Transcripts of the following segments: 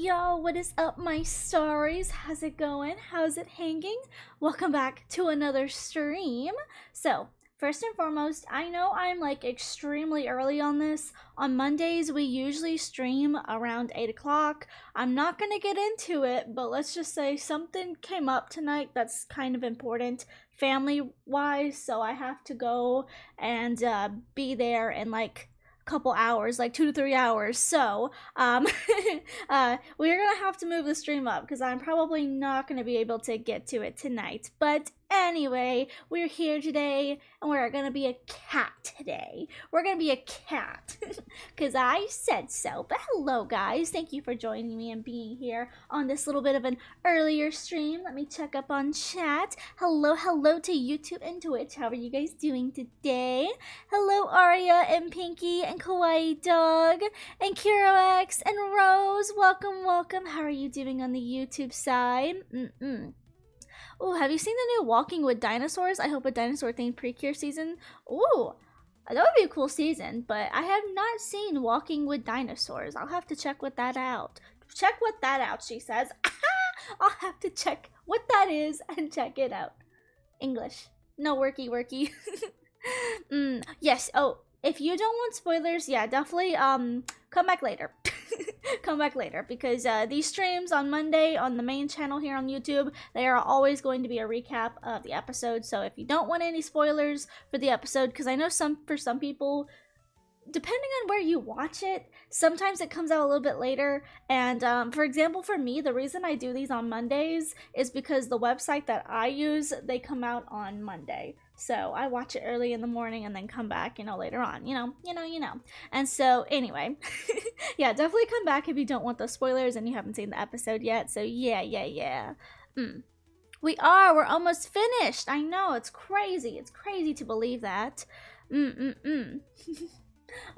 Yo, what is up, my starries? How's it going? How's it hanging? Welcome back to another stream. So, first and foremost, I know I'm like extremely early on this. On Mondays, we usually stream around 8 o'clock. I'm not gonna get into it, but let's just say something came up tonight that's kind of important family wise, so I have to go and be there in like couple hours, like 2 to 3 hours. So we're gonna have to move the stream up because I'm probably not gonna be able to get to it tonight. But anyway, we're here today and we're gonna be a cat today. We're gonna be a cat because I said so. But hello guys, thank you for joining me and being here on this little bit of an earlier stream. Let me check up on chat. Hello to YouTube and Twitch. How are you guys doing today? Hello Aria and Pinky and Kawaii Dog and KiroX and Rose. Welcome. How are you doing on the YouTube side? Oh, have you seen the new Walking with Dinosaurs? I hope a dinosaur themed Precure season. Ooh, that would be a cool season, but I have not seen Walking with Dinosaurs. I'll have to check that out. Check what that out, she says. I'll have to check what that is and check it out. English. No worky. Yes. Oh, if you don't want spoilers, yeah, definitely come back later. Come back later because these streams on Monday on the main channel here on YouTube, they are always going to be a recap of the episode. So if you don't want any spoilers for the episode, because I know for some people, depending on where you watch it, sometimes it comes out a little bit later. And for example, for me, the reason I do these on Mondays is because the website that I use, they come out on Monday. So I watch it early in the morning and then come back, later on, you know. And so anyway, yeah, definitely come back if you don't want the spoilers and you haven't seen the episode yet. So yeah. We're almost finished. I know, it's crazy. It's crazy to believe that.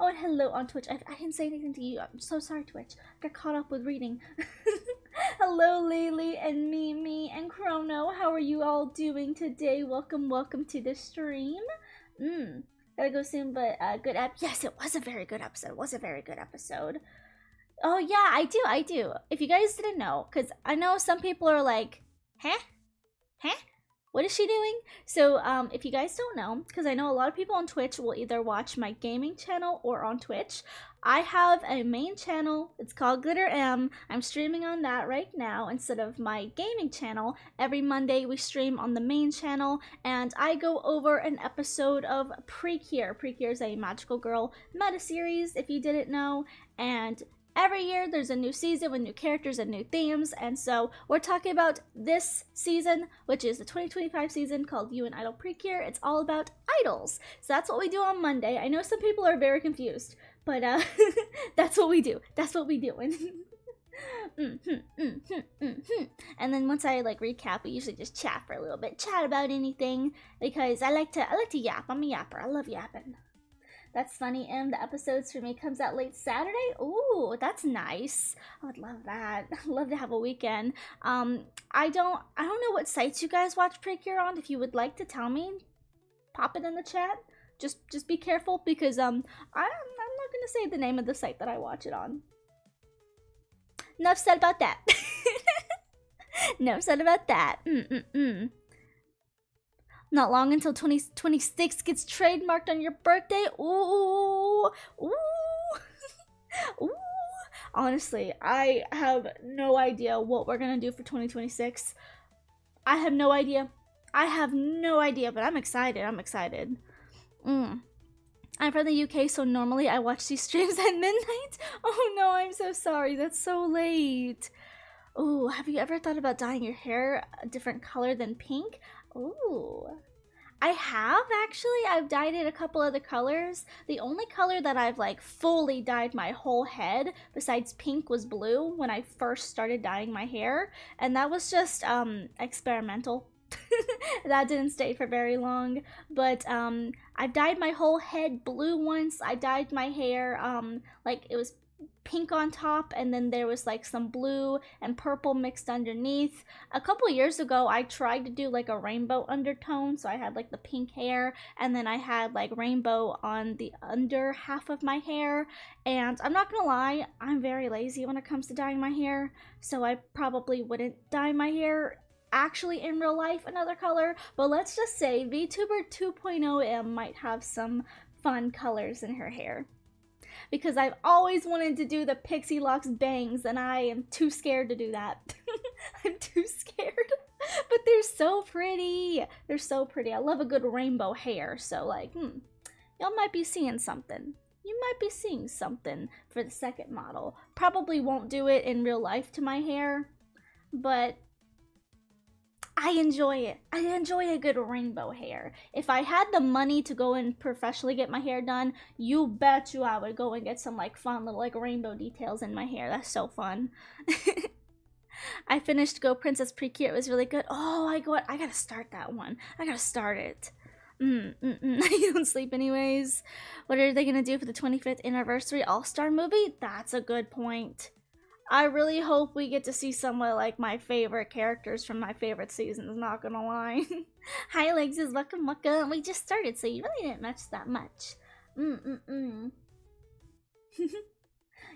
Oh, and hello on Twitch. I didn't say anything to you. I'm so sorry, Twitch. I got caught up with reading. Hello, Lily and Mimi and Chrono. How are you all doing today? Welcome to the stream. Gotta go soon, but good yes, it was a very good episode. Oh yeah, I do. If you guys didn't know, because I know some people are like, huh? What is she doing? So if you guys don't know, because I know a lot of people on Twitch will either watch my gaming channel or on Twitch, I have a main channel. It's called Glitter M. I'm streaming on that right now instead of my gaming channel. Every Monday we stream on the main channel and I go over an episode of Precure. Precure is a magical girl meta series, if you didn't know, and every year there's a new season with new characters and new themes, and so we're talking about this season, which is the 2025 season called You and Idol Precure. It's all about idols. So that's what we do on Monday. I know some people are very confused, but that's what we do. That's what we do. And then once I like recap, we usually just chat for a little bit, chat about anything, because I like to yap. I'm a yapper. I love yapping. That's funny, and the episodes for me comes out late Saturday. Ooh, that's nice. I would love that. I'd love to have a weekend. I don't know what sites you guys watch Precure on. If you would like to tell me, pop it in the chat. Just be careful because I'm not gonna say the name of the site that I watch it on. Enough said about that. Enough said about that. Not long until 2026 gets trademarked on your birthday. Ooh. Honestly, I have no idea what we're gonna do for 2026. I have no idea, but I'm excited. I'm from the UK, so normally I watch these streams at midnight. Oh no, I'm so sorry. That's so late. Oh, have you ever thought about dyeing your hair a different color than pink? Ooh, I have actually. I've dyed it a couple other colors. The only color that I've like fully dyed my whole head besides pink was blue when I first started dyeing my hair, and that was just experimental. That didn't stay for very long, but I've dyed my whole head blue once. I dyed my hair like it was pink on top, and then there was like some blue and purple mixed underneath. A couple years ago I tried to do like a rainbow undertone, so I had like the pink hair, and then I had like rainbow on the under half of my hair. And I'm not gonna lie, I'm very lazy when it comes to dyeing my hair, so I probably wouldn't dye my hair actually in real life another color. But let's just say VTuber 2.0M might have some fun colors in her hair, because I've always wanted to do the pixie locks bangs, and I am too scared to do that. I'm too scared. But they're so pretty. They're so pretty. I love a good rainbow hair, so like, y'all might be seeing something. You might be seeing something for the second model. Probably won't do it in real life to my hair, but I enjoy it. I enjoy a good rainbow hair. If I had the money to go and professionally get my hair done, you bet you I would go and get some like fun little like rainbow details in my hair. That's so fun. I finished Go Princess Precure. It was really good. Oh, I gotta start that one. I gotta start it. You don't sleep anyways. What are they gonna do for the 25th anniversary All-Star movie? That's a good point. I really hope we get to see some of like my favorite characters from my favorite seasons, not gonna lie. Hi Alexis, welcome. We just started, so you really didn't match that much.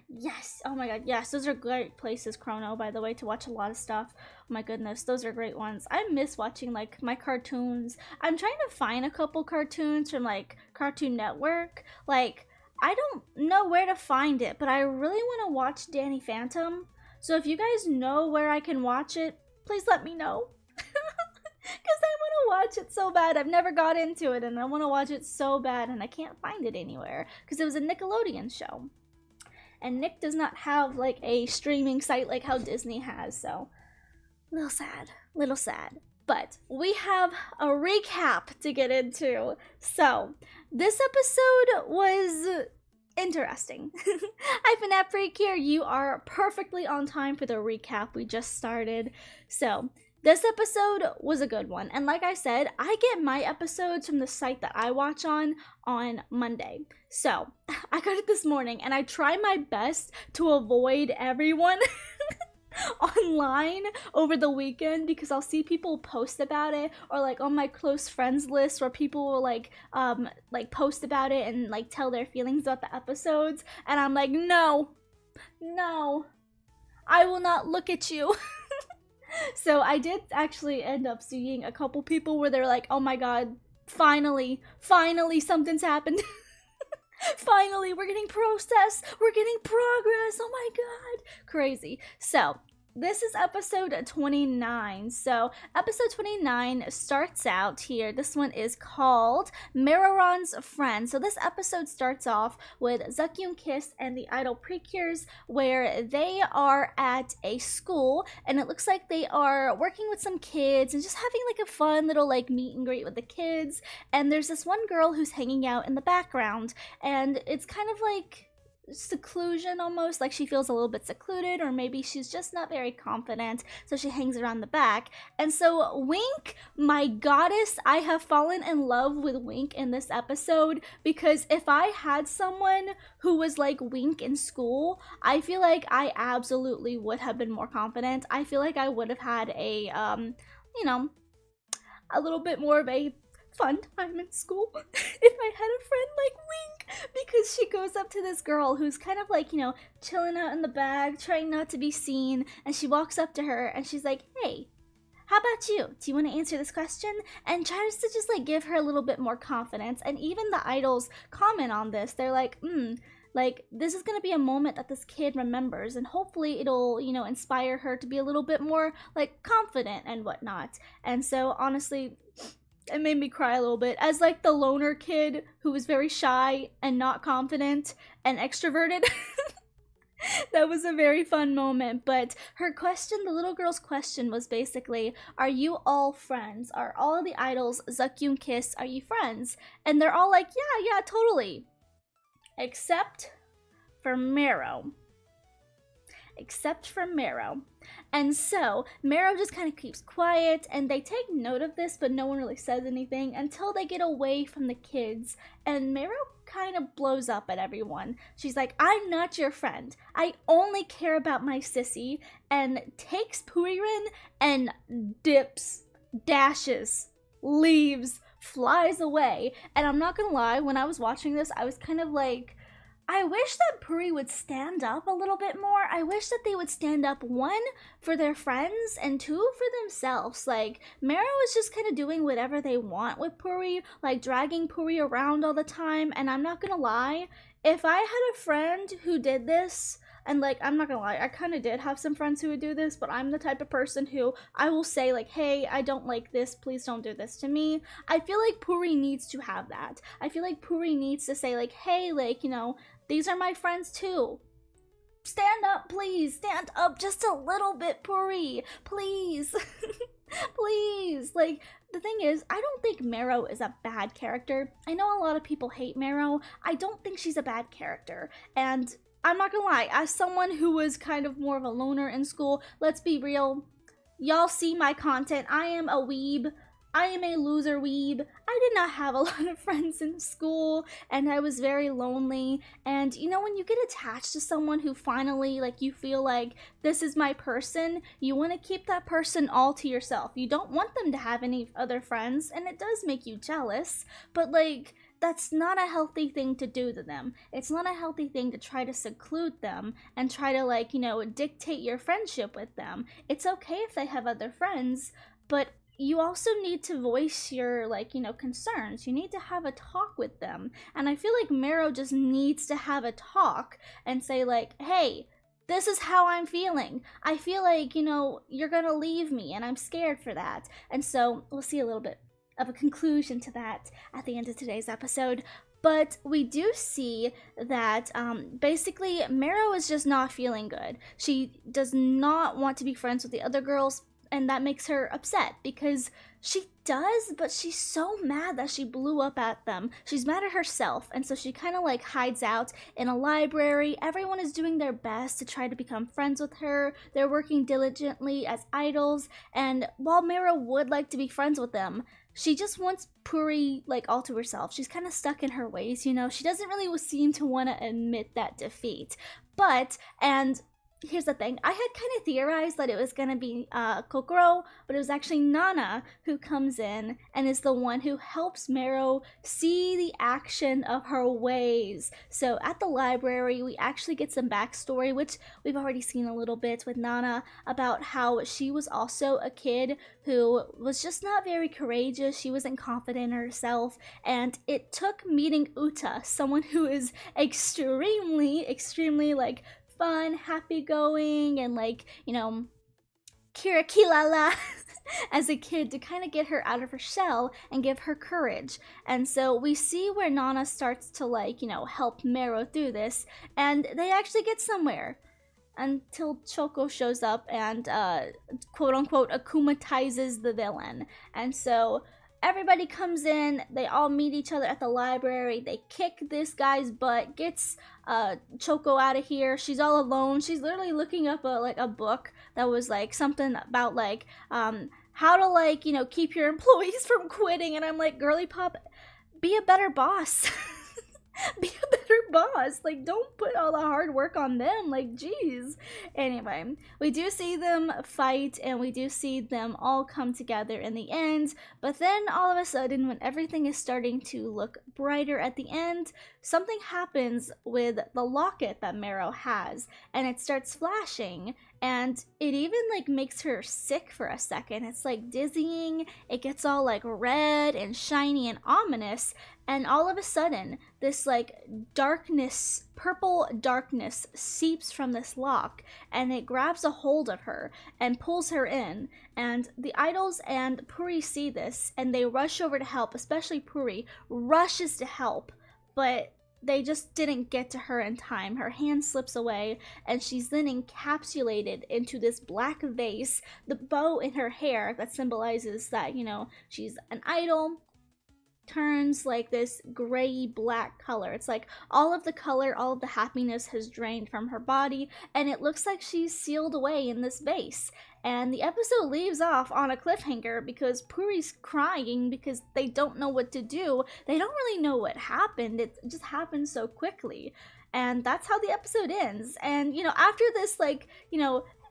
Yes, oh my god, yes, those are great places, Chrono, by the way, to watch a lot of stuff. Oh my goodness, those are great ones. I miss watching like my cartoons. I'm trying to find a couple cartoons from like Cartoon Network. Like, I don't know where to find it, but I really want to watch Danny Phantom. So if you guys know where I can watch it, please let me know. Because I want to watch it so bad. I've never got into it, and I want to watch it so bad, and I can't find it anywhere. Because it was a Nickelodeon show. And Nick does not have like a streaming site like how Disney has, so a little sad. Little sad. But we have a recap to get into. So, this episode was interesting. I've been at Precure. You are perfectly on time for the recap we just started. So, this episode was a good one. And like I said, I get my episodes from the site that I watch on Monday. So, I got it this morning, and I try my best to avoid everyone online over the weekend, because I'll see people post about it, or like on my close friends list where people will like post about it and like tell their feelings about the episodes, and I'm like, no, I will not look at you. So I did actually end up seeing a couple people where they're like, oh my god, finally something's happened. Finally, we're getting process, we're getting progress, oh my god, crazy. So this is episode 29. So episode 29 starts out here. This one is called Mararon's Friend. So this episode starts off with Zekyun Kiss and the idol Precures, where they are at a school, and it looks like they are working with some kids and just having like a fun little like meet and greet with the kids. And there's this one girl who's hanging out in the background, and it's kind of like seclusion almost, like she feels a little bit secluded, or maybe she's just not very confident, so she hangs around the back. And so Wink, my goddess, I have fallen in love with Wink in this episode, because if I had someone who was like Wink in school, I feel like I absolutely would have been more confident. I feel like I would have had a you know, a little bit more of a fun time in school if I had a friend like Wink, because she goes up to this girl who's kind of like, you know, chilling out in the back, trying not to be seen, and she walks up to her and she's like, hey, how about you? Do you want to answer this question? And tries to just like give her a little bit more confidence. And even the idols comment on this. They're like, like, this is going to be a moment that this kid remembers, and hopefully it'll, you know, inspire her to be a little bit more like confident and whatnot. And so honestly, it made me cry a little bit, as like the loner kid who was very shy and not confident and extroverted. That was a very fun moment. But her question, the little girl's question, was basically, are you all friends? Are all of the idols, Zekyun Kiss, are you friends? And they're all like, yeah, totally. Except for Mero. Except for Mero. And so Mero just kind of keeps quiet, and they take note of this, but no one really says anything until they get away from the kids. And Mero kind of blows up at everyone. She's like, I'm not your friend. I only care about my sissy, and takes Puririn and dips, dashes, leaves, flies away. And I'm not gonna lie, when I was watching this, I was kind of like, I wish that Puri would stand up a little bit more. I wish that they would stand up, one, for their friends, and two, for themselves. Like, Mero is just kind of doing whatever they want with Puri, like dragging Puri around all the time. And I'm not gonna lie, if I had a friend who did this, and like, I'm not gonna lie, I kind of did have some friends who would do this, but I'm the type of person who I will say like, hey, I don't like this, please don't do this to me. I feel like Puri needs to have that. I feel like Puri needs to say like, hey, like, you know, these are my friends too. Stand up, please. Stand up just a little bit, Puri. Please. Please. Like, the thing is, I don't think Mero is a bad character. I know a lot of people hate Mero. I don't think she's a bad character. And I'm not gonna lie, as someone who was kind of more of a loner in school, let's be real. Y'all see my content. I am a weeb. I am a loser weeb. I did not have a lot of friends in school, and I was very lonely. And you know, when you get attached to someone who finally, like, you feel like this is my person, you want to keep that person all to yourself. You don't want them to have any other friends, and it does make you jealous, but like, that's not a healthy thing to do to them. It's not a healthy thing to try to seclude them and try to, like, you know, dictate your friendship with them. It's okay if they have other friends, but you also need to voice your, like, you know, concerns. You need to have a talk with them. And I feel like Mero just needs to have a talk and say like, hey, this is how I'm feeling. I feel like, you know, you're gonna leave me and I'm scared for that. And so we'll see a little bit of a conclusion to that at the end of today's episode. But we do see that basically Mero is just not feeling good. She does not want to be friends with the other girls, and that makes her upset because she does, but she's so mad that she blew up at them. She's mad at herself, and so she kind of like hides out in a library. Everyone is doing their best to try to become friends with her. They're working diligently as idols, and while Mero would like to be friends with them, she just wants Puri like all to herself. She's kind of stuck in her ways, you know? She doesn't really seem to want to admit that defeat. But, and here's the thing, I had kind of theorized that it was gonna be Kokoro, but it was actually Nana who comes in and is the one who helps Mero see the action of her ways. So at the library, we actually get some backstory, which we've already seen a little bit with Nana, about how she was also a kid who was just not very courageous. She wasn't confident in herself, and it took meeting Uta, someone who is extremely like fun, happy-going, and like, you know, kirakilala as a kid, to kind of get her out of her shell and give her courage. And so we see where Nana starts to, like, you know, help Mero through this, and they actually get somewhere until Choco shows up and quote-unquote akumatizes the villain. And so everybody comes in, they all meet each other at the library, they kick this guy's butt, gets Choco out of here. She's all alone. She's literally looking up a book that was like something about like how to, like, you know, keep your employees from quitting, and I'm like, girly pop, be a better boss. Be a better boss. Like, don't put all the hard work on them. Like, geez. Anyway, we do see them fight, and we do see them all come together in the end. But then all of a sudden, when everything is starting to look brighter at the end, something happens with the locket that Mero has, and it starts flashing. And it even like makes her sick for a second. It's like dizzying. It gets all like red and shiny and ominous. And all of a sudden, this like darkness, purple darkness seeps from this lock, and it grabs a hold of her and pulls her in. And the idols and Puri see this, and they rush over to help, especially Puri rushes to help, but they just didn't get to her in time. Her hand slips away, and she's then encapsulated into this black vase. The bow in her hair that symbolizes that, you know, she's an idol, turns like this gray black color. It's like all of the color, all of the happiness has drained from her body, and it looks like she's sealed away in this vase. and the episode leaves off on a cliffhanger because Puri's crying because they don't know what to do. They don't really know what happened. It just happened so quickly. And that's how the episode ends. And, after this,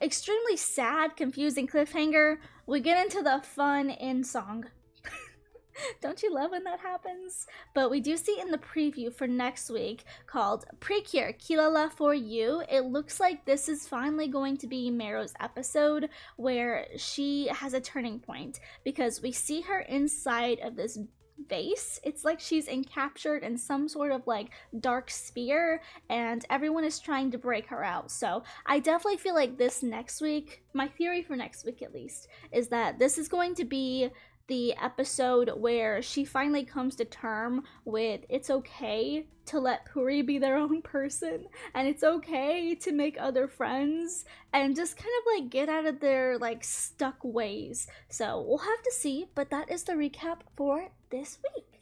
extremely sad, confusing cliffhanger, we get into the fun end song. Don't you love when that happens? But we do see in the preview for next week called Precure, Kilala for You. It looks like this is finally going to be Mero's episode where she has a turning point because we see her inside of this vase. It's like she's encaptured in some sort of dark sphere and everyone is trying to break her out. So I definitely feel like this next week, my theory for next week at least, is that this is going to be the episode where she finally comes to term with it's okay to let Puri be their own person and it's okay to make other friends and just kind of get out of their stuck ways. So we'll have to see, but that is the recap for this week.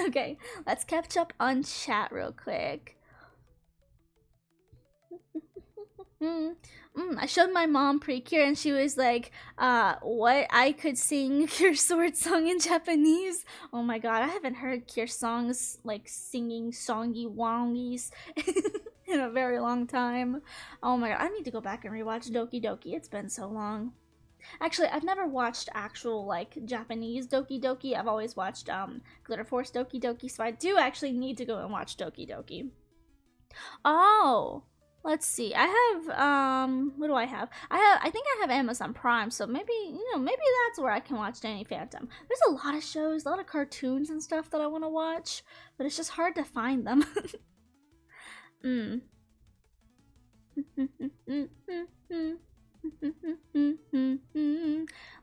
Okay, let's catch up on chat real quick. I showed my mom Precure and she was like, what? I could sing Cure Sword song in Japanese? Oh my god, I haven't heard Cure songs singing songy wongies in a very long time. Oh my god, I need to go back and rewatch Doki Doki. It's been so long. Actually, I've never watched actual Japanese Doki Doki. I've always watched Glitter Force Doki Doki, so I do actually need to go and watch Doki Doki. Oh, let's see. I have what do I have? I think I have Amazon Prime, so maybe maybe that's where I can watch Danny Phantom. There's a lot of shows, a lot of cartoons and stuff that I want to watch, but it's just hard to find them.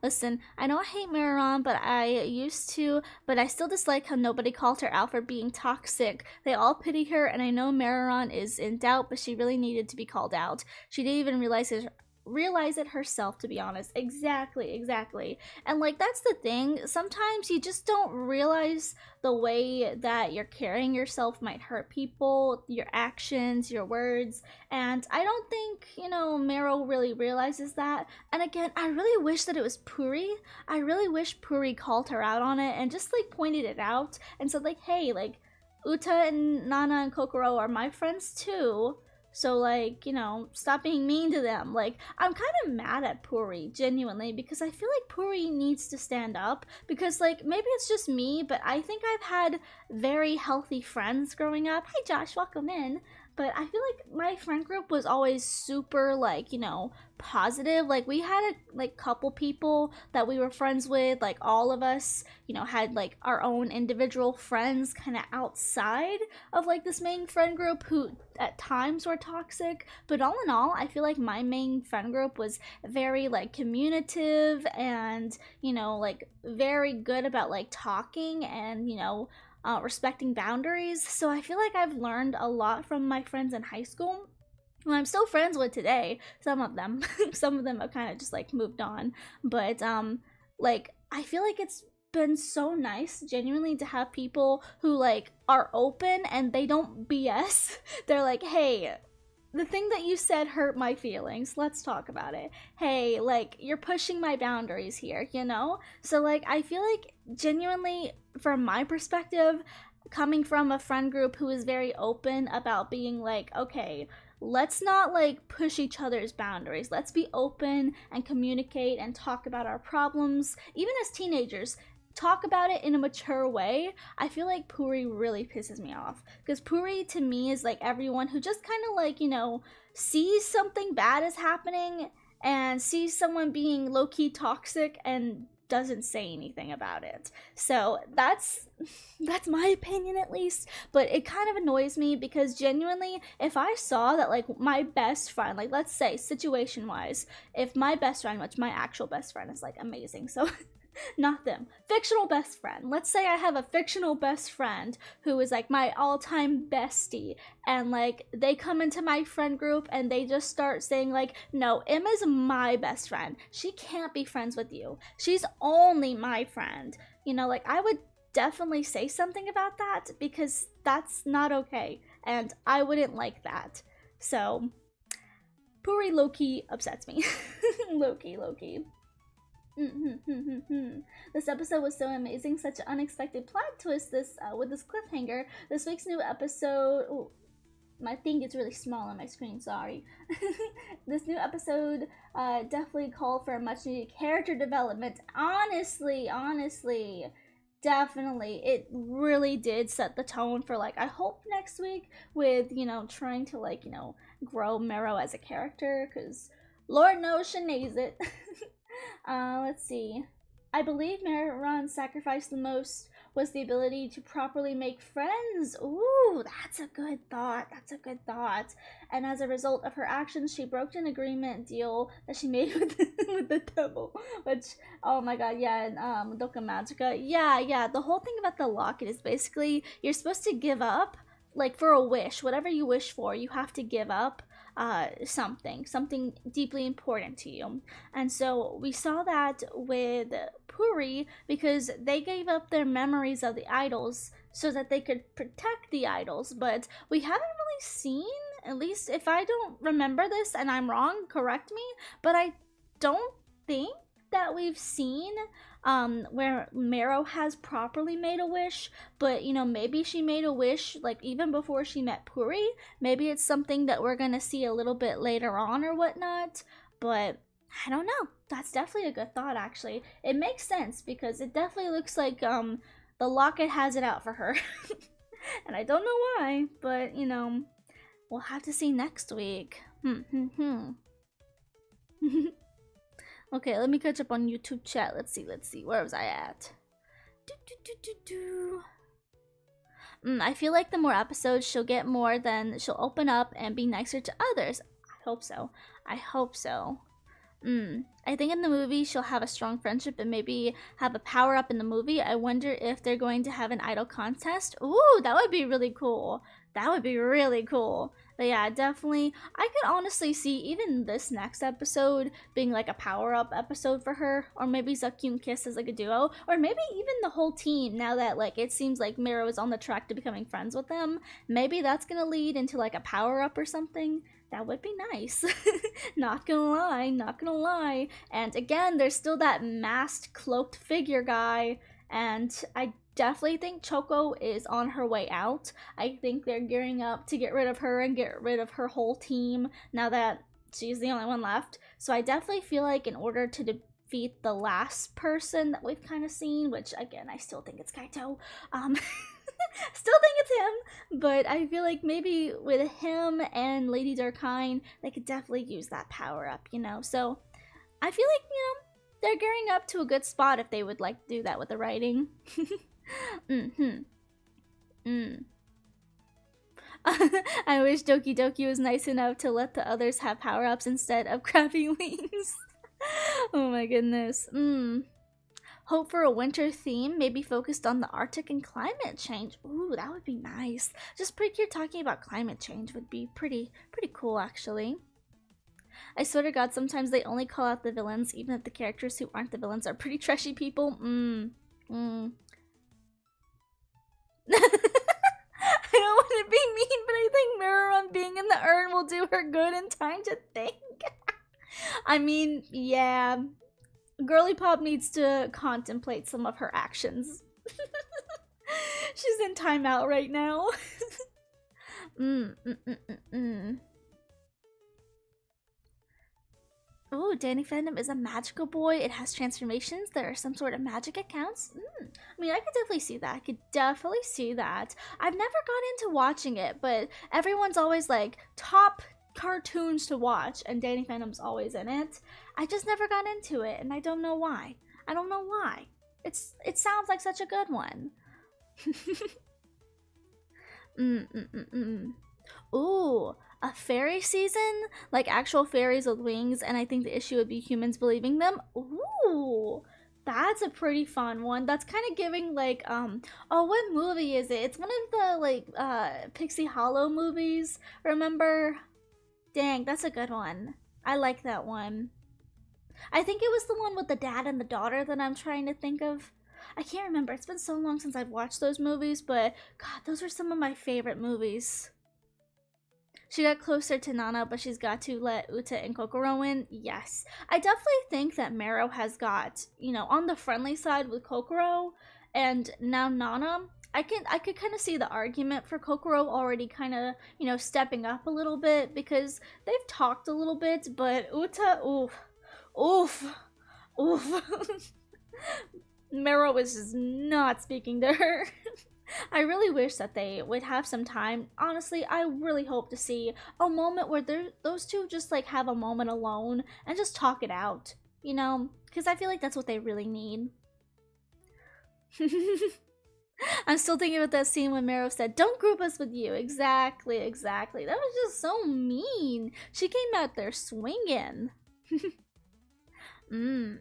Listen, I know I hate Miron, but I used to, but I still dislike how nobody called her out for being toxic. They all pity her, and I know Miron is in doubt, but she really needed to be called out. She didn't even realize it herself, to be honest. Exactly. And that's the thing, sometimes you just don't realize the way that you're carrying yourself might hurt people, your actions, your words, and I don't think Mero really realizes that. And again, I really wish that it was Puri. I really wish Puri called her out on it and just pointed it out and said hey, Uta and Nana and Kokoro are my friends too. So, stop being mean to them. I'm kind of mad at Puri, genuinely, because I feel like Puri needs to stand up. Because, maybe it's just me, but I think I've had very healthy friends growing up. Hey, Josh, welcome in. But I feel like my friend group was always super, positive. We had a couple people that we were friends with. All of us, had our own individual friends kind of outside of this main friend group who at times were toxic. But all in all, I feel like my main friend group was very communicative and very good about talking and respecting boundaries. So I feel like I've learned a lot from my friends in high school, who I'm still friends with today. Some of them some of them have kind of just moved on, but I feel like it's been so nice genuinely to have people who are open and they don't BS. They're hey, the thing that you said hurt my feelings. Let's talk about it. Hey, you're pushing my boundaries here, So, I feel like genuinely, from my perspective, coming from a friend group who is very open about being okay, let's not push each other's boundaries. Let's be open and communicate and talk about our problems, even as teenagers. Talk about it in a mature way. I feel like Puri really pisses me off because Puri to me is everyone who just kind of sees something bad is happening and sees someone being low-key toxic and doesn't say anything about it. So that's my opinion at least, but it kind of annoys me because genuinely, if I saw that my best friend, let's say situation wise, if my best friend, which my actual best friend is amazing, so not them, fictional best friend, let's say I have a fictional best friend who is my all-time bestie, and they come into my friend group and they just start saying no, Emma's my best friend, she can't be friends with you, she's only my friend, I would definitely say something about that because that's not okay and I wouldn't like that. So Puri low-key upsets me. Low-key. This episode was so amazing, such an unexpected plot twist with this cliffhanger. This week's new episode... Ooh, my thing is really small on my screen, sorry. This new episode definitely called for a much needed character development. Honestly, definitely. It really did set the tone for, like, I hope next week with, you know, trying to, like, you know, grow Mero as a character, because Lord knows she needs it. Let's see. I believe Meron's sacrifice the most was the ability to properly make friends. Ooh, that's a good thought. And as a result of her actions, she broke an agreement deal that she made with the devil. Which, oh my god, yeah, and Doka Magica. Yeah, the whole thing about the locket is basically you're supposed to give up, like, for a wish, whatever you wish for, you have to give up something deeply important to you. And so we saw that with Puri, because they gave up their memories of the idols so that they could protect the idols. But we haven't really seen, at least if I don't remember this and I'm wrong, correct me, but I don't think that we've seen where Mero has properly made a wish. But, you know, maybe she made a wish, like, even before she met Puri. Maybe it's something that we're gonna see a little bit later on or whatnot. But I don't know. That's definitely a good thought, actually. It makes sense, because it definitely looks like the locket has it out for her. And I don't know why, but, you know, we'll have to see next week. Okay, let me catch up on YouTube chat. Let's see. Where was I at? I feel like the more episodes she'll get more, then she'll open up and be nicer to others. I hope so. I think in the movie she'll have a strong friendship and maybe have a power-up in the movie. I wonder if they're going to have an idol contest. Ooh, that would be really cool. But yeah, definitely, I could honestly see even this next episode being like a power-up episode for her, or maybe Zuckyu and Kiss as like a duo, or maybe even the whole team, now that, like, it seems like Mero is on the track to becoming friends with them. Maybe that's gonna lead into like a power-up or something. That would be nice. Not gonna lie. And again, there's still that masked, cloaked figure guy, and I definitely think Choco is on her way out. I think they're gearing up to get rid of her and get rid of her whole team now that she's the only one left. So I definitely feel like in order to defeat the last person that we've kind of seen, which again, I still think it's Kaito, still think it's him, but I feel like maybe with him and Lady Darkine, they could definitely use that power up, you know? So I feel like, you know, they're gearing up to a good spot if they would like to do that with the writing. I wish Doki Doki was nice enough to let the others have power-ups instead of crappy wings. Oh my goodness. Hope for a winter theme, maybe focused on the Arctic and climate change. Ooh, that would be nice. Just Precure talking about climate change would be pretty cool, actually. I swear to God, sometimes they only call out the villains, even if the characters who aren't the villains are pretty trashy people. I don't want to be mean, but I think Meron being in the urn will do her good in time to think. I mean, yeah. Girly Pop needs to contemplate some of her actions. She's in timeout right now. Oh, Danny Phantom is a magical boy. It has transformations. There are some sort of magic accounts. I mean, I could definitely see that. I've never got into watching it, but everyone's always like, top cartoons to watch, and Danny Phantom's always in it. I just never got into it, and I don't know why. It sounds like such a good one. Ooh, a fairy season? Like actual fairies with wings, and I think the issue would be humans believing them? Ooh, that's a pretty fun one. That's kind of giving like, oh, what movie is it? It's one of the like, Pixie Hollow movies, remember? Dang, that's a good one. I like that one. I think it was the one with the dad and the daughter that I'm trying to think of. I can't remember. It's been so long since I've watched those movies, but God, those are some of my favorite movies. She got closer to Nana, but she's got to let Uta and Kokoro in. Yes. I definitely think that Mero has got, you know, on the friendly side with Kokoro and now Nana. I could kind of see the argument for Kokoro already kind of, you know, stepping up a little bit because they've talked a little bit, but Uta, oof, oof. Mero is just not speaking to her. I really wish that they would have some time. Honestly, I really hope to see a moment where those two just like have a moment alone and just talk it out, you know? Because I feel like that's what they really need. I'm still thinking about that scene when Mero said, "Don't group us with you." Exactly, exactly. That was just so mean. She came out there swinging. Okay,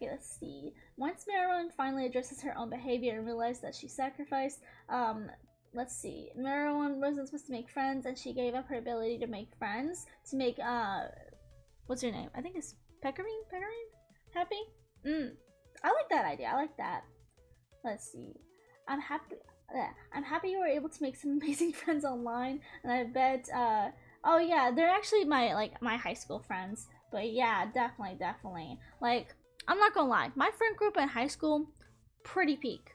let's see. Once Meruem finally addresses her own behavior and realizes that she sacrificed, let's see. Meruem wasn't supposed to make friends, and she gave up her ability to make friends to make, what's her name? I think it's Pecorine? Happy? I like that idea. I like that. Let's see. I'm happy you were able to make some amazing friends online, and I bet, oh yeah, they're actually my high school friends. But yeah, definitely. Like, I'm not gonna lie, my friend group in high school, pretty peak.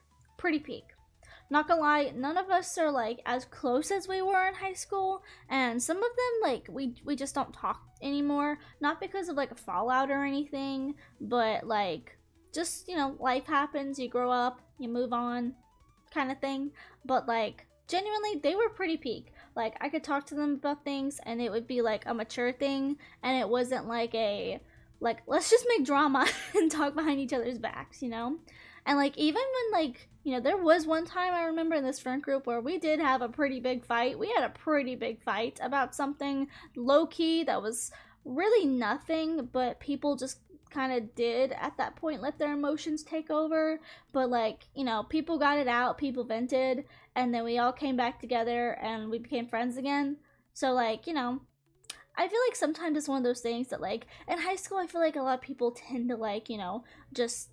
Not gonna lie, none of us are like as close as we were in high school, and some of them like we just don't talk anymore. Not because of like a fallout or anything, but like just, you know, life happens, you grow up, you move on, kind of thing. But like genuinely, they were pretty peak. Like I could talk to them about things, and it would be like a mature thing, and it wasn't like a like let's just make drama and talk behind each other's backs, you know? And like even when like, you know, there was one time I remember in this friend group where we did have a pretty big fight. We had a pretty big fight about something low-key that was really nothing, but people just kind of did at that point let their emotions take over. But like, you know, people got it out, people vented, and then we all came back together and we became friends again. So like, you know, I feel like sometimes it's one of those things that like in high school I feel like a lot of people tend to like, you know, just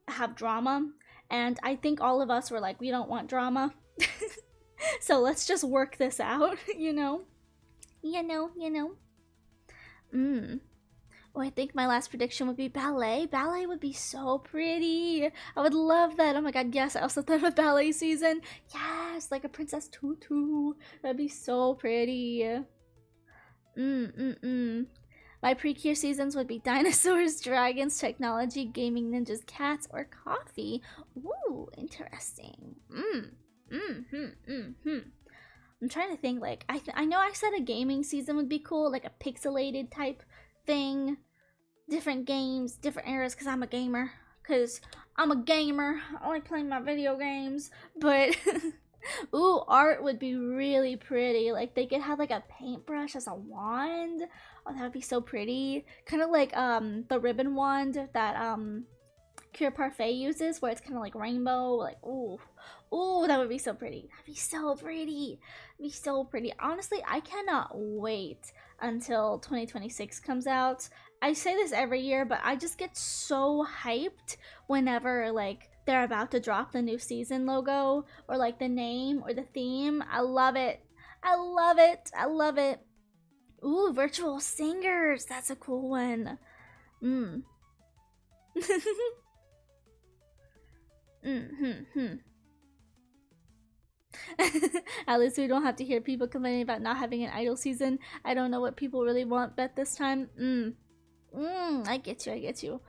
have drama, and I think all of us were like, we don't want drama. So let's just work this out, you know. Oh, I think my last prediction would be ballet. Ballet would be so pretty. I would love that. Oh my god, yes. I also thought of a ballet season. Yes, like a princess tutu. That'd be so pretty. My Precure seasons would be dinosaurs, dragons, technology, gaming, ninjas, cats, or coffee. Ooh, interesting. I'm trying to think, like, I know I said a gaming season would be cool, like a pixelated type thing. Different games, different eras, because I'm a gamer. I like playing my video games. But, ooh, art would be really pretty. Like, they could have, like, a paintbrush as a wand. Oh, that would be so pretty. Kind of like, the ribbon wand that, Pure Parfait uses, where it's kind of like rainbow. Like, ooh. Ooh, that would be so pretty. That'd be so pretty. That'd be so pretty. Honestly, I cannot wait until 2026 comes out. I say this every year, but I just get so hyped whenever, like, they're about to drop the new season logo, or, like, the name, or the theme. I love it. I love it. Ooh, virtual singers. That's a cool one. At least we don't have to hear people complaining about not having an idol season. I don't know what people really want bet this time. I get you.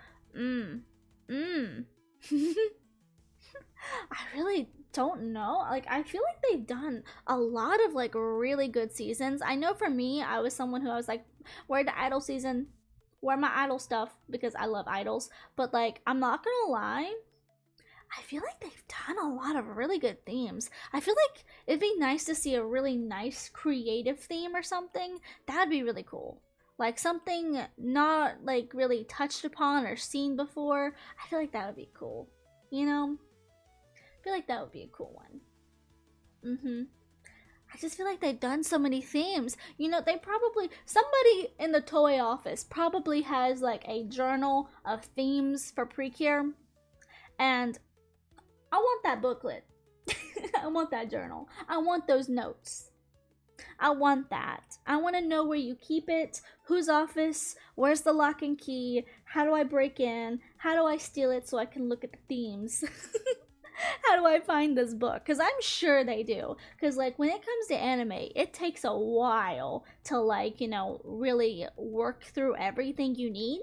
I really don't know. Like, I feel like they've done a lot of, like, really good seasons. I know for me, I was someone who I was like, where the idol season? Where my idol stuff? Because I love idols. But, like, I'm not gonna lie, I feel like they've done a lot of really good themes. I feel like it'd be nice to see a really nice creative theme or something. That'd be really cool. Like something not like really touched upon or seen before. I feel like that would be cool. You know? I feel like that would be a cool one. I just feel like they've done so many themes. You know, they probably, somebody in the toy office probably has like a journal of themes for Precure. And I want that booklet. I want that journal. I want those notes. I want that. I want to know where you keep it, whose office, where's the lock and key, how do I break in, how do I steal it so I can look at the themes. How do I find this book? Because I'm sure they do. Because, like, when it comes to anime, it takes a while to, like, you know, really work through everything you need.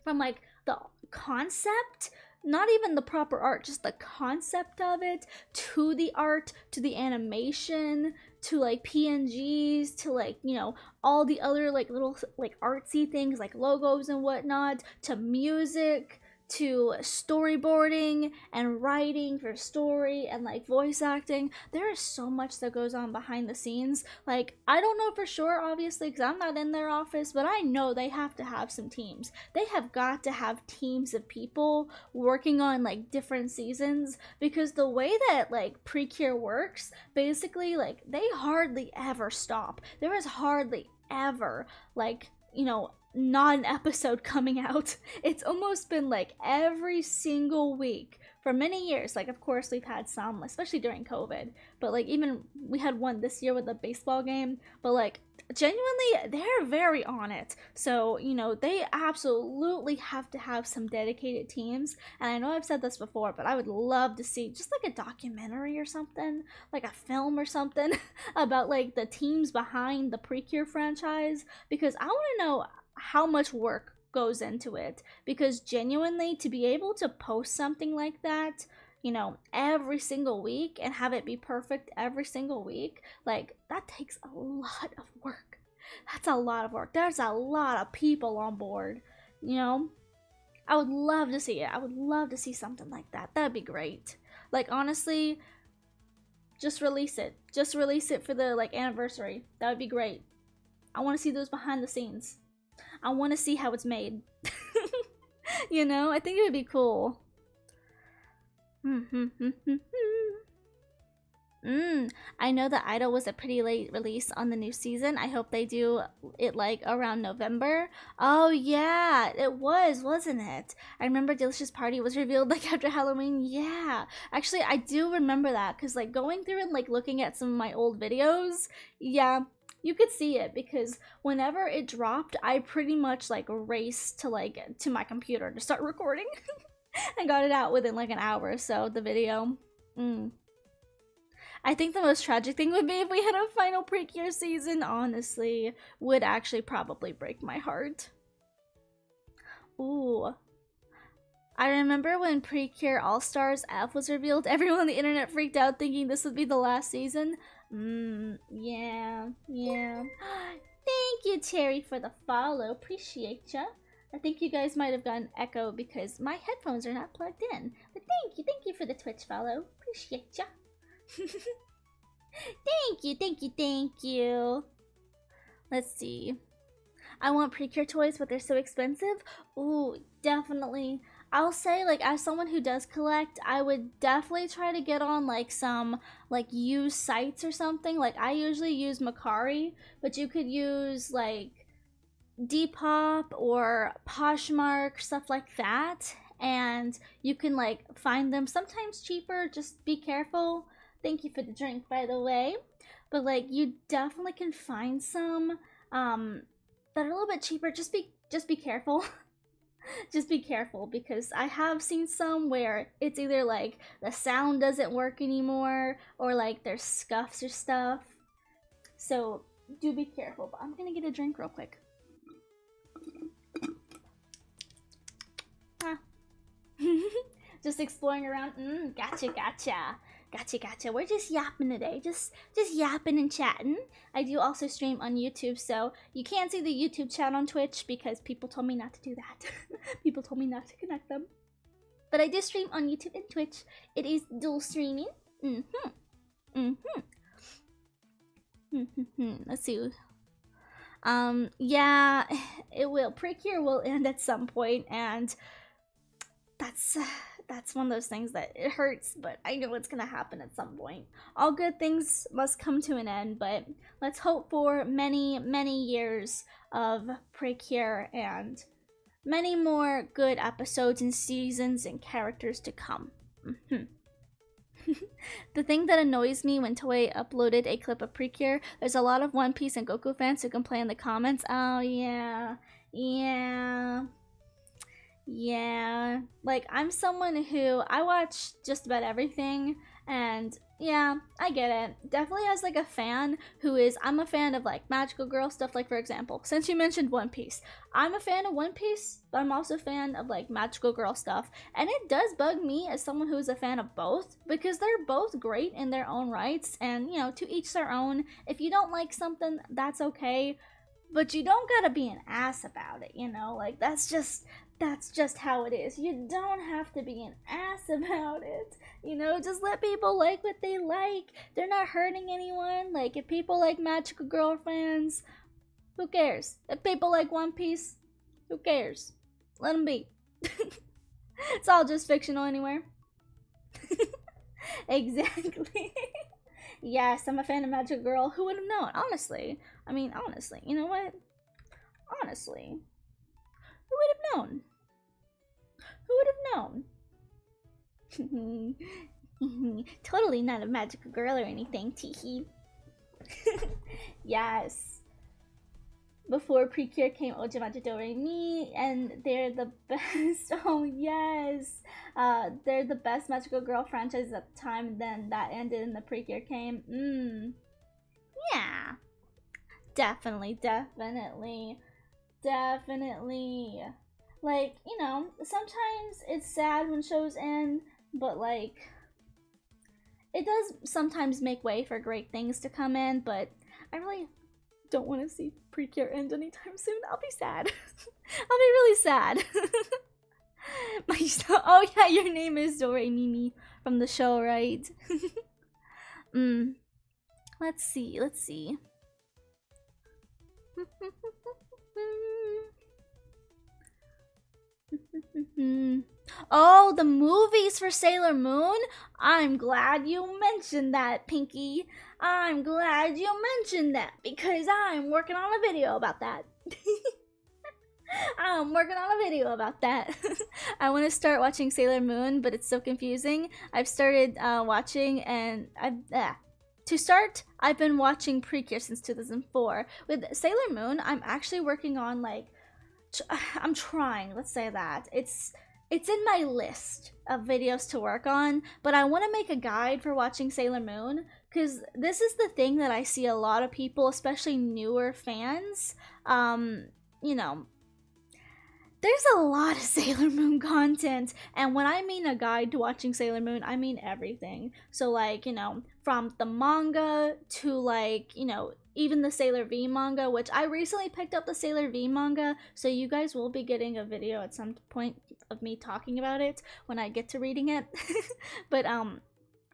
From, like, the concept, not even the proper art, just the concept of it, to the art, to the animation, to, like, PNGs, to, like, you know, all the other, like, little, like, artsy things, like logos and whatnot, to music, to storyboarding and writing for story and like voice acting. There is so much that goes on behind the scenes. Like, I don't know for sure, obviously, because I'm not in their office, but I know they have to have some teams. They have got to have teams of people working on like different seasons, because the way that like Precure works, basically, like, they hardly ever stop. There is hardly ever, like, you know, not an episode coming out. It's almost been like every single week for many years. Like, of course, we've had some, especially during COVID, but like, even we had one this year with a baseball game. But like, genuinely, they're very on it. So, you know, they absolutely have to have some dedicated teams. And I know I've said this before, but I would love to see just like a documentary or something, like a film or something about like the teams behind the Precure franchise, because I want to know how much work goes into it. Because genuinely, to be able to post something like that, you know, every single week and have it be perfect every single week, like, that takes a lot of work. That's a lot of work. There's a lot of people on board, you know. I would love to see it. I would love to see something like that. That'd be great. Like, honestly, just release it. Just release it for the like anniversary. That would be great. I want to see those behind the scenes. I want to see how it's made. You know, I think it would be cool. I know that Idol was a pretty late release on the new season. I hope they do it like around November. Oh yeah, it was, wasn't it? I remember Delicious Party was revealed like after Halloween. Yeah, actually, I do remember that, because like going through and like looking at some of my old videos, yeah, you could see it, because whenever it dropped, I pretty much like raced to like to my computer to start recording. And got it out within like an hour or so, the video. I think the most tragic thing would be if we had a final Precure season, honestly. Would actually probably break my heart. Ooh. I remember when Precure All-Stars F was revealed, everyone on the internet freaked out thinking this would be the last season. Yeah. Thank you, Terry, for the follow. Appreciate ya. I think you guys might have gotten echo because my headphones are not plugged in. But thank you for the Twitch follow. Appreciate ya. Thank you. Let's see. I want Precure toys, but they're so expensive. Ooh, definitely. I'll say, like, as someone who does collect, I would definitely try to get on like some like used sites or something. Like, I usually use Macari, but you could use like Depop or Poshmark, stuff like that, and you can like find them sometimes cheaper. Just be careful. Thank you for the drink, by the way. But like, you definitely can find some that are a little bit cheaper. Just be careful. Just be careful, because I have seen some where it's either like the sound doesn't work anymore, or like there's scuffs or stuff. So do be careful. But I'm gonna get a drink real quick. Just exploring around. Gotcha. We're just yapping today. Just yapping and chatting. I do also stream on YouTube, so you can't see the YouTube chat on Twitch because people told me not to do that. People told me not to connect them. But I do stream on YouTube and Twitch. It is dual streaming. Let's see. Yeah, it will. Precure will end at some point, and that's one of those things that it hurts, but I know it's gonna happen at some point. All good things must come to an end, but let's hope for many years of Precure and many more good episodes and seasons and characters to come. The thing that annoys me when Toei uploaded a clip of Precure, there's a lot of One Piece and Goku fans who complain in the comments. Oh, yeah. Yeah. Yeah. Like, I'm someone who, I watch just about everything, and yeah, I get it. Definitely as like a fan who is, I'm a fan of like magical girl stuff, like for example, since you mentioned One Piece, I'm a fan of One Piece, but I'm also a fan of like magical girl stuff. And it does bug me as someone who is a fan of both, because they're both great in their own rights, and you know, to each their own. If you don't like something, that's okay, but you don't gotta be an ass about it, you know? Like, that's just how it is. You don't have to be an ass about it. You know, just let people like what they like. They're not hurting anyone. Like, if people like Magical Girl fans, who cares? If people like One Piece, who cares? Let them be. It's all just fictional anywhere. Exactly. Yes, I'm a fan of Magical Girl. Who would have known? Honestly. I mean, honestly. You know what? Honestly. Who would have known? Who would have known? Totally not a magical girl or anything, teehee. Yes. Before Precure came Ojamaji Doremi, and they're the best. Oh, yes. They're the best magical girl franchise at the time, and then that ended and the Precure came. Yeah. Definitely. Like, you know, sometimes it's sad when shows end, but like, it does sometimes make way for great things to come in, but I really don't want to see Precure end anytime soon. I'll be sad. I'll be really sad. Oh yeah, your name is Dore Mimi from the show, right? Let's see. Oh, the movies for Sailor Moon? I'm glad you mentioned that, Pinky. I'm glad you mentioned that because I'm working on a video about that. I want to start watching Sailor Moon, but it's so confusing. I've started watching, and to start, I've been watching Precure since 2004. With Sailor Moon, I'm actually working on like, I'm trying, let's say that. It's in my list of videos to work on, but I want to make a guide for watching Sailor Moon, because this is the thing that I see a lot of people, especially newer fans, you know, there's a lot of Sailor Moon content, and when I mean a guide to watching Sailor Moon, I mean everything. So like, you know, from the manga to like, you know, even the Sailor V manga, which I recently picked up the Sailor V manga, so you guys will be getting a video at some point of me talking about it when I get to reading it. But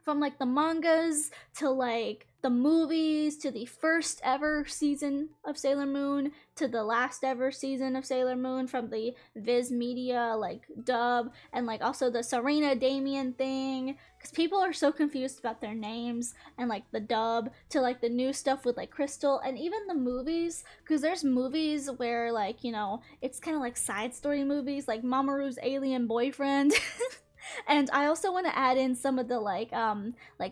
from like the mangas to like the movies to the first ever season of Sailor Moon to the last ever season of Sailor Moon, from the Viz Media like dub, and like also the Serena Damien thing, because people are so confused about their names, and like the dub to like the new stuff with like Crystal, and even the movies, because there's movies where like, you know, it's kind of like side story movies like Mamoru's alien boyfriend. And I also want to add in some of the like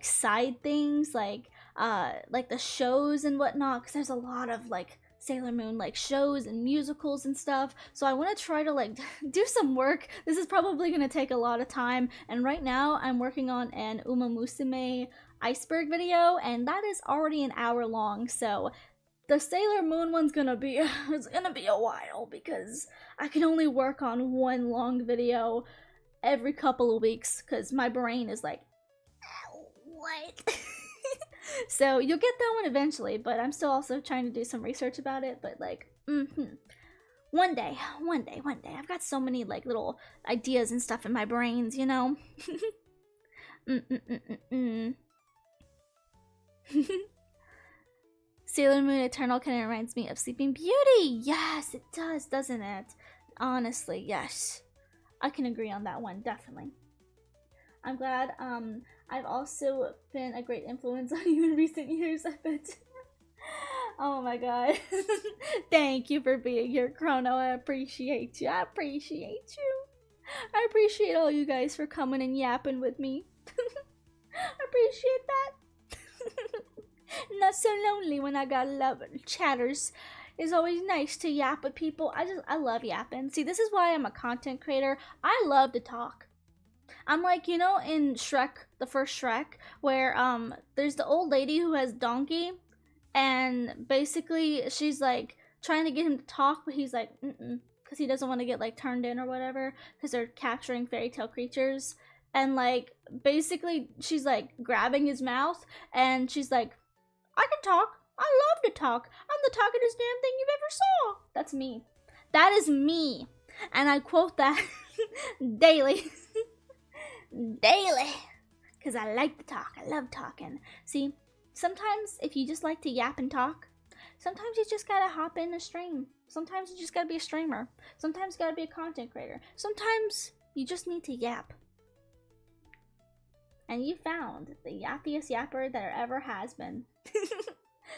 side things like the shows and whatnot, because there's a lot of like Sailor Moon like shows and musicals and stuff, so I want to try to like do some work. This is probably going to take a lot of time, and right now I'm working on an Uma Musume iceberg video, and that is already an hour long, so the Sailor Moon one's gonna be it's gonna be a while, because I can only work on one long video every couple of weeks, because my brain is like, what? So you'll get that one eventually, but I'm still also trying to do some research about it, but like, one day. I've got so many like little ideas and stuff in my brains, you know? Sailor Moon Eternal kind of reminds me of Sleeping Beauty. Yes, it does, doesn't it? Honestly, yes. I can agree on that one, definitely. I'm glad I've also been a great influence on you in recent years, I bet. Oh my god. Thank you for being here, Chrono. I appreciate you. I appreciate all you guys for coming and yapping with me. appreciate that. Not so lonely when I got love chatters. It's always nice to yap with people. I love yapping. See, this is why I'm a content creator. I love to talk. I'm like, you know, in Shrek, the first Shrek, where there's the old lady who has donkey, and basically she's like trying to get him to talk, but he's like, because he doesn't want to get like turned in or whatever, because they're capturing fairy tale creatures. And like basically she's like grabbing his mouth, and she's like, I can talk. I love to talk. I'm the talkingest damn thing you've ever saw. That's me. That is me. And I quote that daily. Daily. Because I like to talk. I love talking. See, sometimes if you just like to yap and talk, sometimes you just gotta hop in a stream. Sometimes you just gotta be a streamer. Sometimes you gotta be a content creator. Sometimes you just need to yap. And you found the yappiest yapper there ever has been.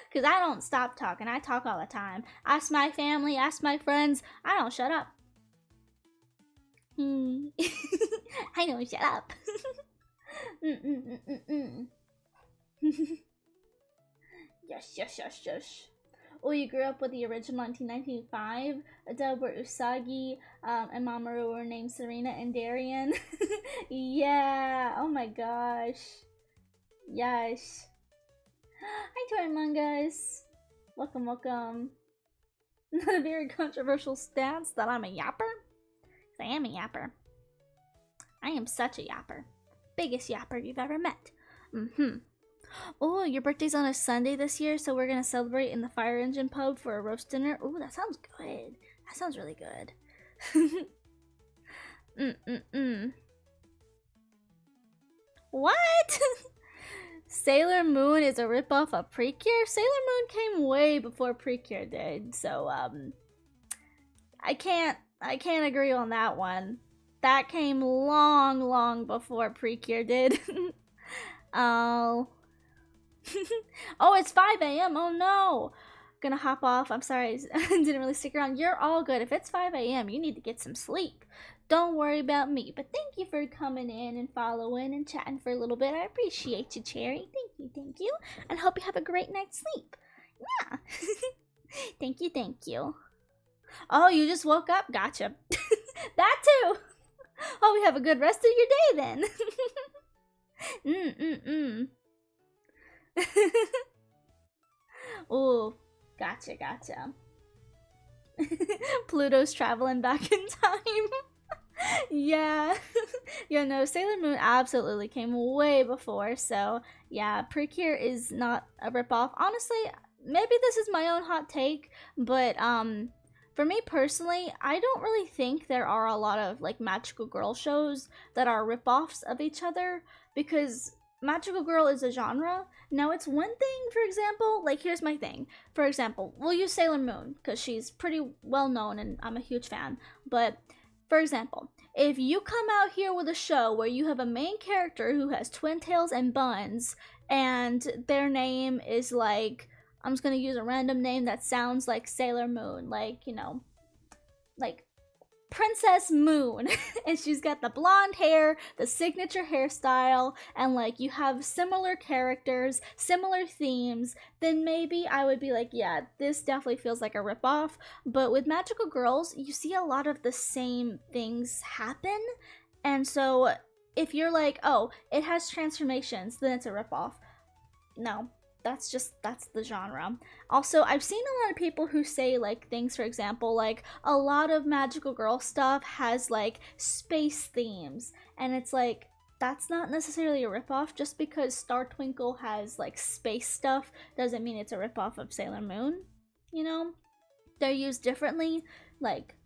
Because I don't stop talking. I talk all the time. Ask my family, ask my friends. I don't shut up. I don't shut up. Yes. Oh, you grew up with the original 1995. Dub were Usagi, and Mamoru were named Serena and Darien. Yeah, oh my gosh. Yes. Hi, Tormangas. Welcome. Not a very controversial stance that I'm a yapper. I am a yapper. I am such a yapper. Biggest yapper you've ever met. Oh, your birthday's on a Sunday this year, so we're gonna celebrate in the Fire Engine pub for a roast dinner. Oh, that sounds good. That sounds really good. What? Sailor Moon is a ripoff of Precure? Sailor Moon came way before Precure did, so I can't agree on that one. That came long before Precure did. Oh. Oh, it's 5 a.m. Oh no. Gonna hop off. I'm sorry, I didn't really stick around. You're all good. If it's 5 a.m., you need to get some sleep. Don't worry about me. But thank you for coming in and following and chatting for a little bit. I appreciate you, Cherry. Thank you. And hope you have a great night's sleep. Yeah. Thank you. Oh, you just woke up? Gotcha. That too. Oh, we have a good rest of your day then. Oh, gotcha. Pluto's traveling back in time. Yeah. Yeah, no, Sailor Moon absolutely came way before, so yeah, Precure is not a ripoff. Honestly, maybe this is my own hot take, but for me personally, I don't really think there are a lot of like magical girl shows that are ripoffs of each other, because magical girl is a genre. Now, it's one thing, for example, like here's my thing. For example, we'll use Sailor Moon because she's pretty well known and I'm a huge fan. But for example, if you come out here with a show where you have a main character who has twin tails and buns, and their name is like, I'm just gonna use a random name that sounds like Sailor Moon, like, you know, like Princess Moon, and she's got the blonde hair, the signature hairstyle, and like you have similar characters, similar themes, then maybe I would be like, yeah, this definitely feels like a ripoff. But with magical girls, you see a lot of the same things happen, and so if you're like, oh, it has transformations, then it's a ripoff. No. That's the genre. Also, I've seen a lot of people who say like things, for example, like a lot of magical girl stuff has like space themes, and it's like, that's not necessarily a ripoff. Just because Star Twinkle has like space stuff doesn't mean it's a ripoff of Sailor Moon, you know? They're used differently. Like,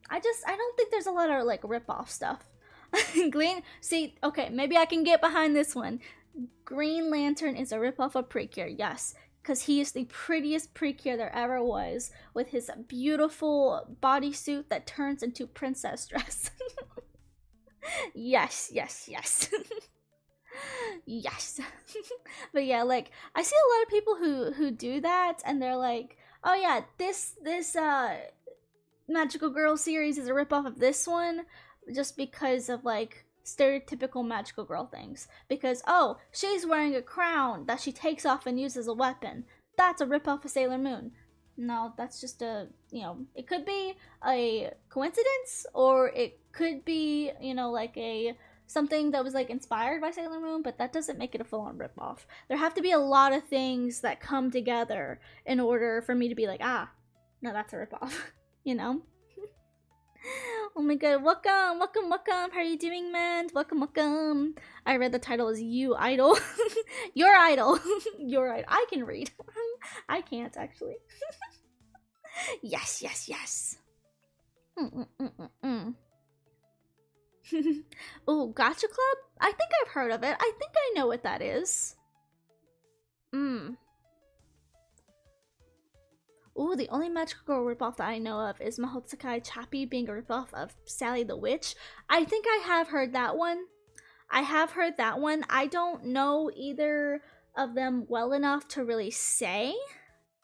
I don't think there's a lot of like ripoff stuff. Glean, see, okay, maybe I can get behind this one. Green Lantern is a ripoff of Precure, yes, because he is the prettiest Precure there ever was, with his beautiful bodysuit that turns into princess dress. Yes. Yes. But yeah, like, I see a lot of people who do that, and they're like, oh yeah, this Magical Girl series is a ripoff of this one, just because of like stereotypical magical girl things. Because, oh, she's wearing a crown that she takes off and uses as a weapon. That's a ripoff of Sailor Moon. No, that's just a, you know, it could be a coincidence, or it could be, you know, like a something that was like inspired by Sailor Moon, but that doesn't make it a full-on ripoff. There have to be a lot of things that come together in order for me to be like, ah, no, that's a ripoff, you know? Oh my god, welcome, welcome, welcome. How are you doing, man? Welcome, welcome. I read the title as You Idol. Your idol. Your idol. I can read. I can't, actually. Yes, yes, yes. Oh, Gotcha Club? I think I've heard of it. I think I know what that is. Ooh, the only magical girl ripoff that I know of is Mahotsukai Chappie being a ripoff of Sally the Witch. I think I have heard that one. I don't know either of them well enough to really say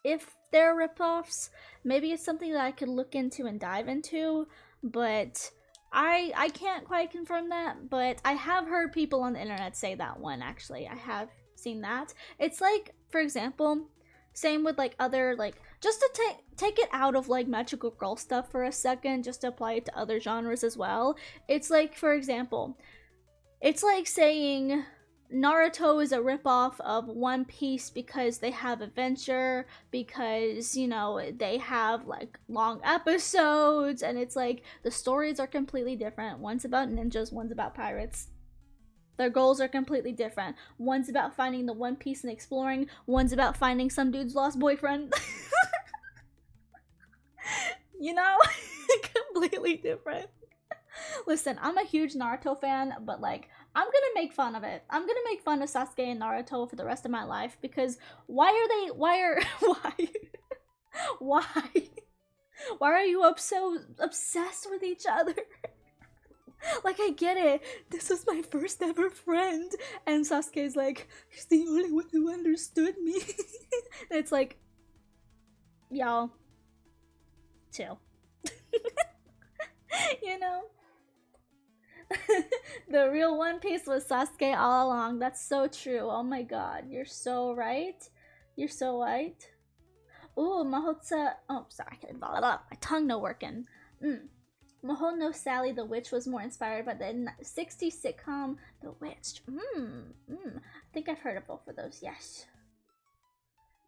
if they're ripoffs. Maybe it's something that I could look into and dive into, but I can't quite confirm that. But I have heard people on the internet say that one, actually. I have seen that. It's like, for example, same with like other, like, just to take it out of like magical girl stuff for a second, just to apply it to other genres as well. It's like, for example, it's like saying Naruto is a ripoff of One Piece because they have adventure, because, you know, they have like long episodes, and it's like the stories are completely different. One's about ninjas, one's about pirates. Their goals are completely different. One's about finding the One Piece and exploring, one's about finding some dude's lost boyfriend. You know? Completely different. Listen, I'm a huge Naruto fan, but like, I'm gonna make fun of it. I'm gonna make fun of Sasuke and Naruto for the rest of my life, because why are you so obsessed with each other? Like, I get it. This was my first ever friend. And Sasuke's like, he's the only one who understood me. And it's like, y'all, chill. You know? The real One Piece was Sasuke all along. That's so true. Oh my god. You're so right. You're so right. Ooh, Mahotsa. Oh, sorry. I can't ball it up. My tongue no working. Maho no Sally the Witch was more inspired by the 60s sitcom The Witch. I think I've heard of both of those. Yes.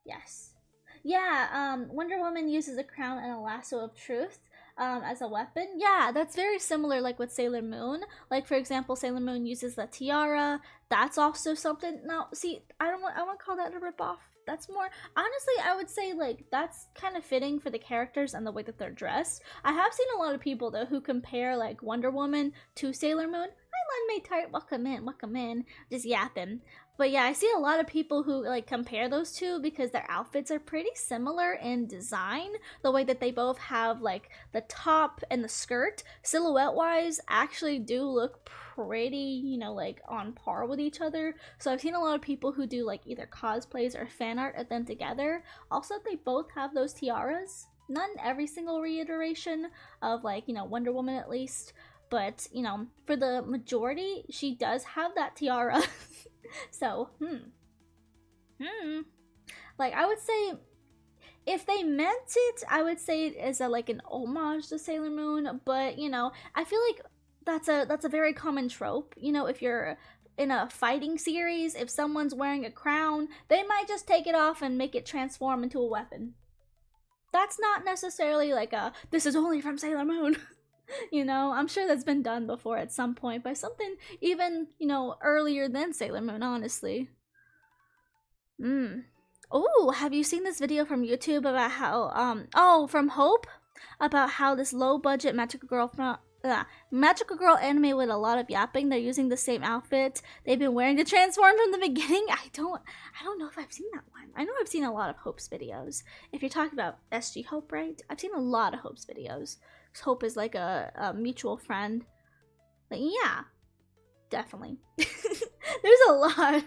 Yes. Yeah, Wonder Woman uses a crown and a lasso of truth as a weapon. Yeah, that's very similar like with Sailor Moon. Like, for example, Sailor Moon uses the tiara. That's also something. Now, see, I won't call that a ripoff. That's more, honestly, I would say like that's kind of fitting for the characters and the way that they're dressed. I have seen a lot of people though who compare like Wonder Woman to Sailor Moon. Hi, Len Maytart, welcome in, just yapping. But yeah, I see a lot of people who like compare those two because their outfits are pretty similar in design. The way that they both have like the top and the skirt, silhouette wise, actually do look pretty, you know, like on par with each other. So I've seen a lot of people who do like either cosplays or fan art of them together. Also, they both have those tiaras. Not in every single reiteration of like, you know, Wonder Woman at least. But, you know, for the majority, she does have that tiara. So, like, I would say, if they meant it, I would say it as a, like, an homage to Sailor Moon. But, you know, I feel like that's a very common trope. You know, if you're in a fighting series, if someone's wearing a crown, they might just take it off and make it transform into a weapon. That's not necessarily like a, this is only from Sailor Moon. You know, I'm sure that's been done before at some point by something even, you know, earlier than Sailor Moon, honestly. Oh, have you seen this video from YouTube about how, from Hope? About how this low-budget magical girl anime with a lot of yapping, they're using the same outfit they've been wearing to transform from the beginning? I don't know if I've seen that one. I know I've seen a lot of Hope's videos. If you're talking about SG Hope, right? I've seen a lot of Hope's videos. Hope is like a mutual friend. But yeah. Definitely. There's a lot.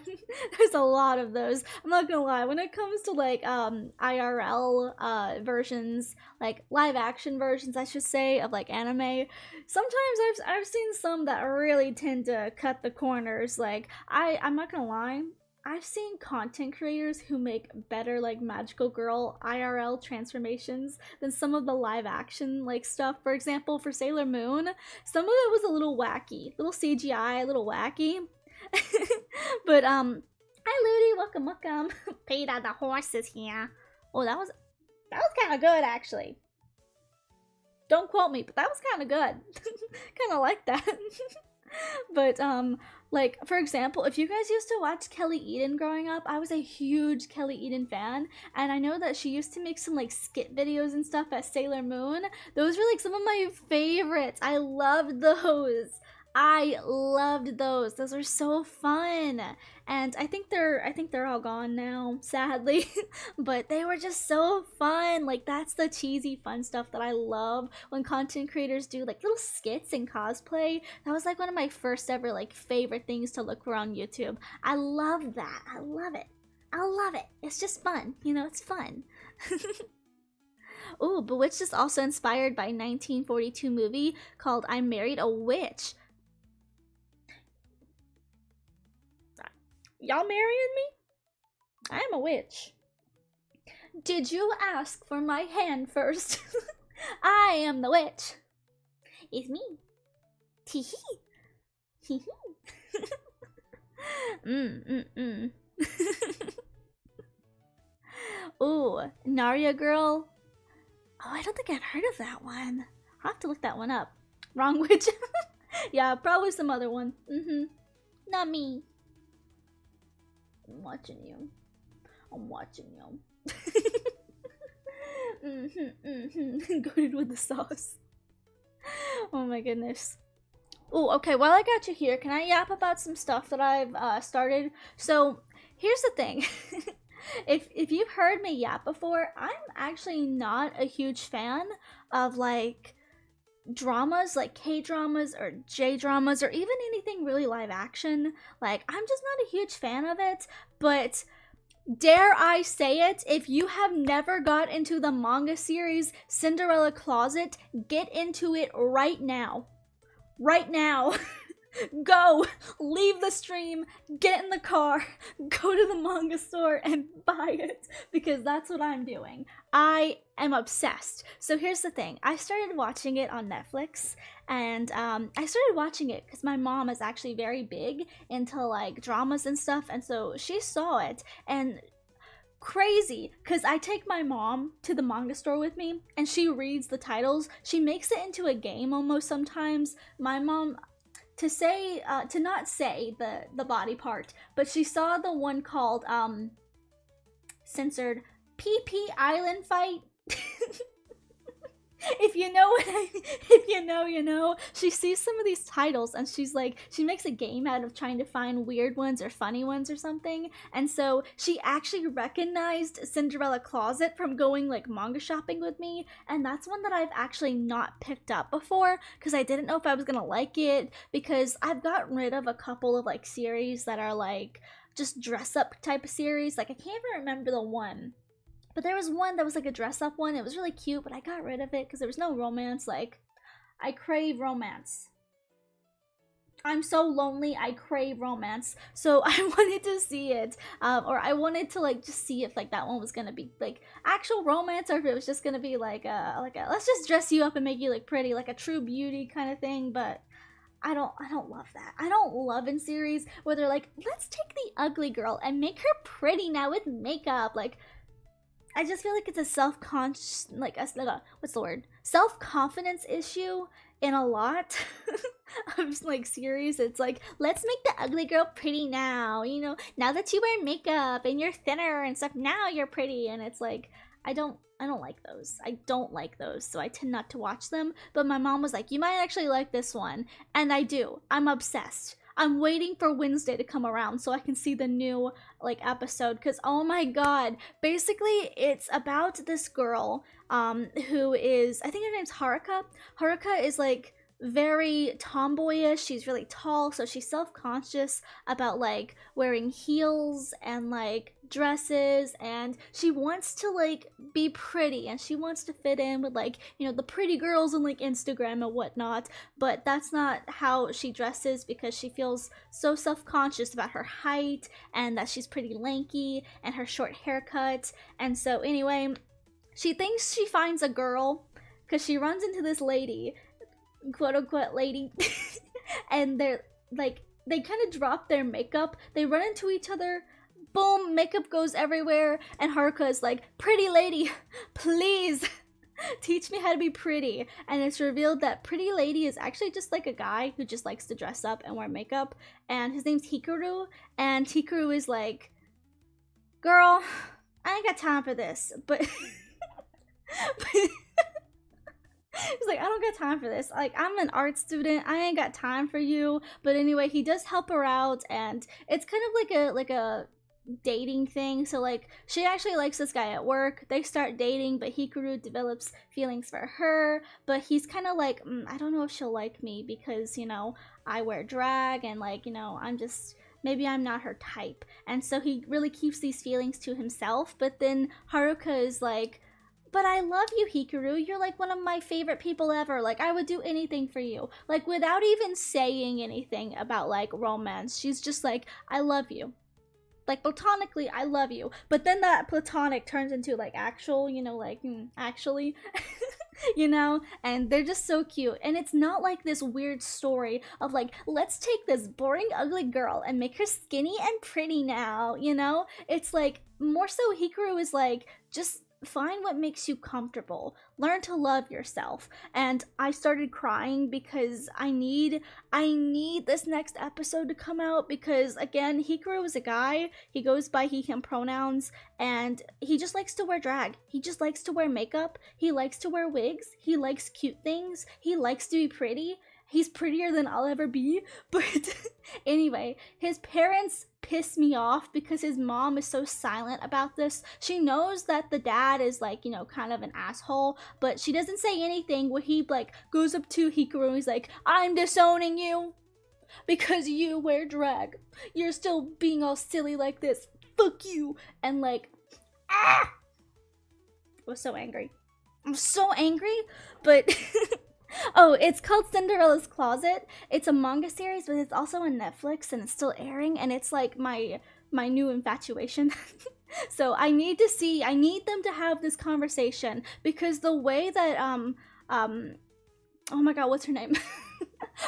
There's a lot of those. I'm not gonna lie. When it comes to like IRL versions, like live action versions, I should say, of like anime, sometimes I've seen some that really tend to cut the corners. Like I'm not gonna lie. I've seen content creators who make better like magical girl IRL transformations than some of the live action like stuff. For example, for Sailor Moon, some of it was a little wacky, little CGI, a little wacky. But hi Ludi, welcome, welcome. Peter the horse is here. Oh, that was kind of good actually. Don't quote me, but that was kind of good. Kind of like that. But like for example, if you guys used to watch Kelly Eden growing up, I was a huge Kelly Eden fan, and I know that she used to make some like skit videos and stuff at Sailor Moon. Those were like some of my favorites. I loved those. I loved those. Those were so fun. And I think they're all gone now, sadly. But they were just so fun. Like that's the cheesy fun stuff that I love when content creators do like little skits and cosplay. That was like one of my first ever like favorite things to look for on YouTube. I love that. I love it. I love it. It's just fun. You know, it's fun. Ooh, Bewitched is also inspired by a 1942 movie called I Married a Witch. Y'all marrying me? I am a witch. Did you ask for my hand first? I am the witch. It's me. Tee hee. Hee hee. Ooh, Narya Girl. Oh, I don't think I've heard of that one. I'll have to look that one up. Wrong witch. Yeah, probably some other one. Not me. I'm watching you. I'm watching you. Goated with the sauce. Oh my goodness. Oh, okay. While I got you here, can I yap about some stuff that I've started? So here's the thing. If you've heard me yap before, I'm actually not a huge fan of like dramas, like K-dramas or J-dramas or even anything really live action. Like I'm just not a huge fan of it. But dare I say it, if you have never got into the manga series Cinderella Closet, get into it right now. Right now. Go! Leave the stream, get in the car, go to the manga store and buy it, because that's what I'm doing. I am obsessed. So here's the thing. I started watching it on Netflix, and I started watching it because my mom is actually very big into like dramas and stuff, and so she saw it, and crazy, because I take my mom to the manga store with me, and she reads the titles. She makes it into a game almost sometimes. My mom... to not say the body part, but she saw the one called censored PP Island Fight. If you know what if you know, you know. She sees some of these titles and she's like, she makes a game out of trying to find weird ones or funny ones or something. And so she actually recognized Cinderella Closet from going like manga shopping with me. And that's one that I've actually not picked up before because I didn't know if I was gonna like it, because I've gotten rid of a couple of like series that are like just dress up type of series. Like I can't even remember the one. But there was one that was like a dress-up one. It was really cute, but I got rid of it because there was no romance. Like, I crave romance. I'm so lonely, I crave romance. So I wanted to see it. Or I wanted to like just see if like that one was gonna be like actual romance, or if it was just gonna be like a let's just dress you up and make you look pretty, like a True Beauty kind of thing. But I don't love that. I don't love in series where they're like, let's take the ugly girl and make her pretty now with makeup. Like, I just feel like it's a self-conscious, like, what's the word? Self-confidence issue in a lot of, like, series. It's like, let's make the ugly girl pretty now, you know? Now that you wear makeup and you're thinner and stuff, now you're pretty. And it's like, I don't like those. I don't like those, so I tend not to watch them. But my mom was like, you might actually like this one. And I do. I'm obsessed. I'm waiting for Wednesday to come around so I can see the new like episode, because oh my god, basically it's about this girl who is, I think her name's Haruka. Haruka is like very tomboyish. She's really tall, so she's self-conscious about like wearing heels and like dresses, and she wants to like be pretty and she wants to fit in with like, you know, the pretty girls on like Instagram and whatnot. But that's not how she dresses because she feels so self-conscious about her height and that she's pretty lanky and her short haircut. And so anyway, she thinks she finds a girl because she runs into this lady, quote unquote lady, and they're like, they kind of drop their makeup, they run into each other, boom, makeup goes everywhere, and Haruka is like, pretty lady, please teach me how to be pretty. And it's revealed that pretty lady is actually just like a guy who just likes to dress up and wear makeup, and his name's Hikaru. And Hikaru is like, girl, I ain't got time for this, but he's like, I don't got time for this. Like, I'm an art student. I ain't got time for you. But anyway, he does help her out, and it's kind of like a dating thing. So like, she actually likes this guy at work. They start dating, but Hikaru develops feelings for her. But he's kind of like, I don't know if she'll like me because, you know, I wear drag and like, you know, maybe I'm not her type. And so he really keeps these feelings to himself. But then Haruka is like, but I love you, Hikaru. You're like one of my favorite people ever. Like, I would do anything for you. Like, without even saying anything about like romance, she's just like, I love you. Like, platonically, I love you. But then that platonic turns into like actual, you know, like, actually, you know? And they're just so cute. And it's not like this weird story of like, let's take this boring, ugly girl and make her skinny and pretty now, you know? It's like, more so Hikaru is like, just find what makes you comfortable, learn to love yourself. And I started crying because I need this next episode to come out, because again, Hikaru is a guy, he goes by he him pronouns, and he just likes to wear drag, he just likes to wear makeup, he likes to wear wigs, he likes cute things, he likes to be pretty. He's prettier than I'll ever be. But anyway, his parents piss me off because his mom is so silent about this. She knows that the dad is like, you know, kind of an asshole, but she doesn't say anything when he like goes up to Hikaru and he's like, I'm disowning you because you wear drag. You're still being all silly like this. Fuck you. And like, I was so angry. I'm so angry, but oh, it's called Cinderella's Closet. It's a manga series, but it's also on Netflix and it's still airing, and it's like my new infatuation. So I need them to have this conversation, because the way that oh my god, what's her name?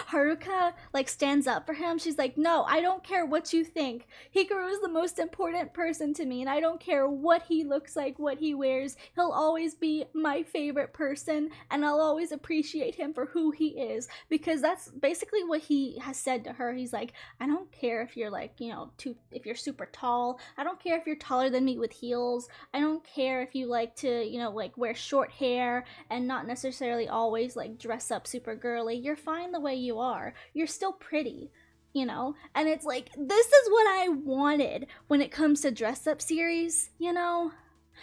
Haruka like stands up for him. She's like, no, I don't care what you think. Hikaru is the most important person to me, and I don't care what he looks like, what he wears. He'll always be my favorite person, and I'll always appreciate him for who he is, because that's basically what he has said to her. He's like, I don't care if you're like, you know, if you're super tall. I don't care if you're taller than me with heels. I don't care if you like to, you know, like wear short hair and not necessarily always like dress up super girly. You're fine the way you are. You're still pretty, you know? And it's like, this is what I wanted when it comes to dress up series, you know?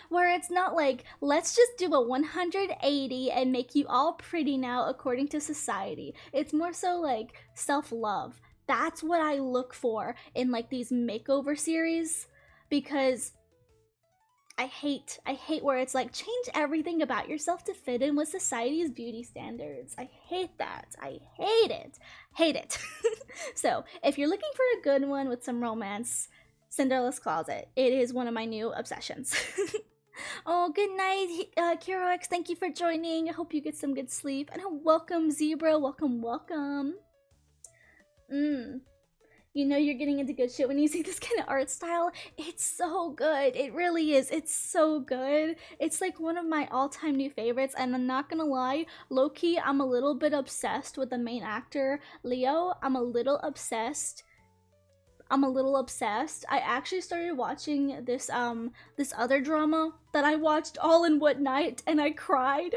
Where it's not like, let's just do a 180 and make you all pretty now according to society. It's more so like self-love. That's what I look for in like these makeover series, because I hate where it's like, change everything about yourself to fit in with society's beauty standards. I hate that. I hate it. Hate it. So, if you're looking for a good one with some romance, Cinderella's Closet. It is one of my new obsessions. Oh, good night, Kirox. Thank you for joining. I hope you get some good sleep. And welcome, Zebra. Welcome, welcome. You know you're getting into good shit when you see this kind of art style. It's so good. It really is. It's so good. It's like one of my all-time new favorites, and I'm not gonna lie, low-key, I'm a little bit obsessed with the main actor, Leo. I'm a little obsessed. I actually started watching this this other drama that I watched all in one night, and I cried.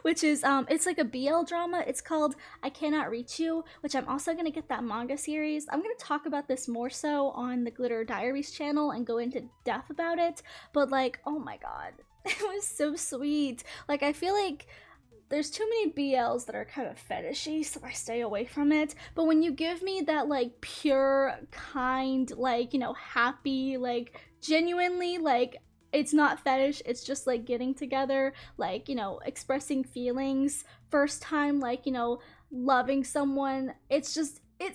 Which is it's like a BL drama. It's called I Cannot Reach You, which I'm also gonna get that manga series. I'm gonna talk about this more so on the Glitter Diaries channel and go into depth about it. But like, oh my god, it was so sweet. Like, I feel like there's too many BLs that are kind of fetishy, so I stay away from it. But when you give me that like pure, kind, like, you know, happy, like genuinely, like, it's not fetish, it's just like getting together, like, you know, expressing feelings, first time, like, you know, loving someone. It's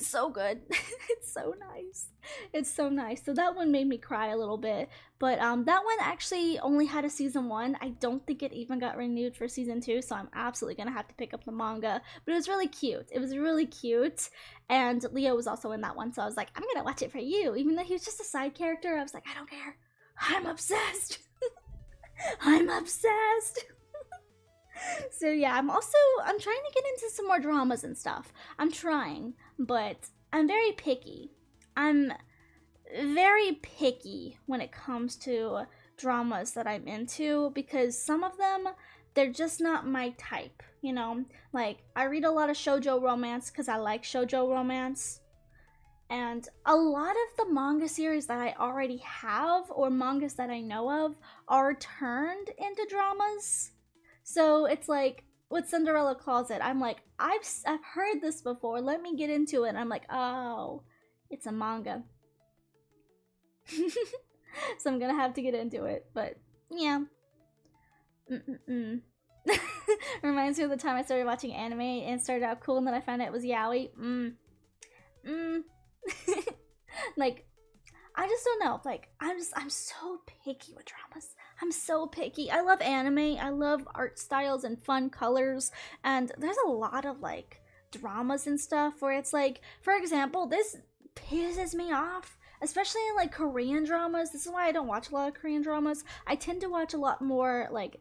so good. It's so nice. It's so nice. So that one made me cry a little bit. But that one actually only had a season 1. I don't think it even got renewed for season 2, so I'm absolutely gonna have to pick up the manga. But it was really cute. It was really cute. And Leo was also in that one, so I was like, I'm gonna watch it for you. Even though he was just a side character, I was like, I don't care. I'm obsessed. I'm obsessed. So yeah, I'm trying to get into some more dramas and stuff. I'm trying, but I'm very picky. I'm very picky when it comes to dramas that I'm into, because some of them, they're just not my type, you know? Like, I read a lot of shoujo romance because I like shoujo romance. And a lot of the manga series that I already have, or mangas that I know of, are turned into dramas. So it's like with Cinderella Closet, I'm like, I've heard this before. Let me get into it. And I'm like, oh, it's a manga. So I'm gonna have to get into it. But yeah. Reminds me of the time I started watching anime and started out cool, and then I found out it was yaoi. Like, I just don't know. Like, I'm so picky with dramas. I'm so picky. I love anime. I love art styles and fun colors. And there's a lot of like dramas and stuff where it's like, for example, this pisses me off, especially in like Korean dramas. This is why I don't watch a lot of Korean dramas. I tend to watch a lot more like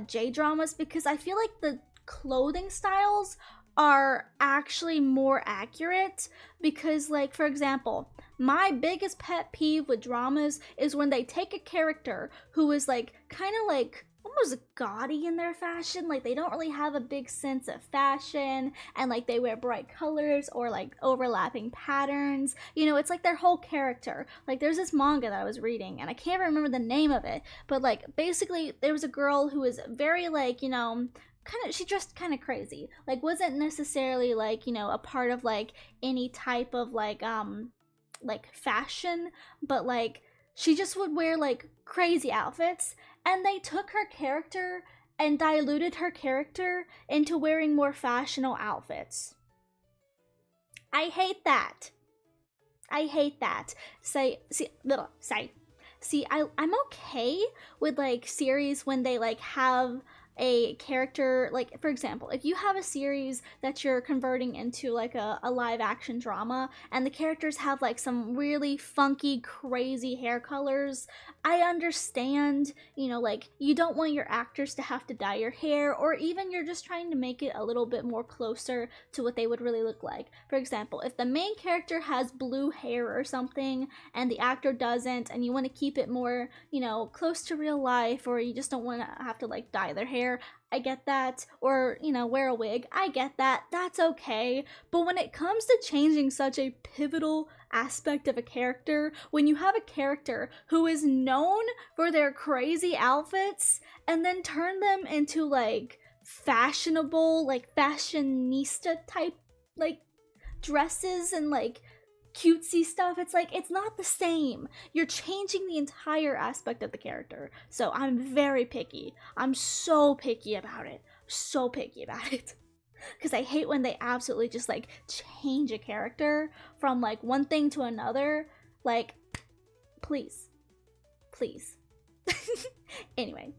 J dramas, because I feel like the clothing styles are actually more accurate. Because, like, for example, my biggest pet peeve with dramas is when they take a character who is like kind of like almost gaudy in their fashion, like they don't really have a big sense of fashion, and like they wear bright colors or like overlapping patterns, you know, it's like their whole character. Like, there's this manga that I was reading and I can't remember the name of it, but like basically there was a girl who was very like, you know, kind of, she dressed kind of crazy, like wasn't necessarily like, you know, a part of like any type of like fashion, but like she just would wear like crazy outfits, and they took her character and diluted her character into wearing more fashionable outfits. I hate that. I hate that. I'm okay with like series when they like have a character, like for example, if you have a series that you're converting into like a live action drama, and the characters have like some really funky crazy hair colors, I understand, you know, like you don't want your actors to have to dye your hair, or even you're just trying to make it a little bit more closer to what they would really look like. For example, if the main character has blue hair or something and the actor doesn't, and you want to keep it more, you know, close to real life, or you just don't want to have to like dye their hair, I get that. Or, you know, wear a wig, I get that. That's okay. But when it comes to changing such a pivotal aspect of a character, when you have a character who is known for their crazy outfits and then turn them into like fashionable, like fashionista type like dresses and like cutesy stuff, it's like, it's not the same. You're changing the entire aspect of the character. So I'm very picky. I'm so picky about it. So picky about it. Because I hate when they absolutely just like change a character from like one thing to another. Like, please. Please. Anyway.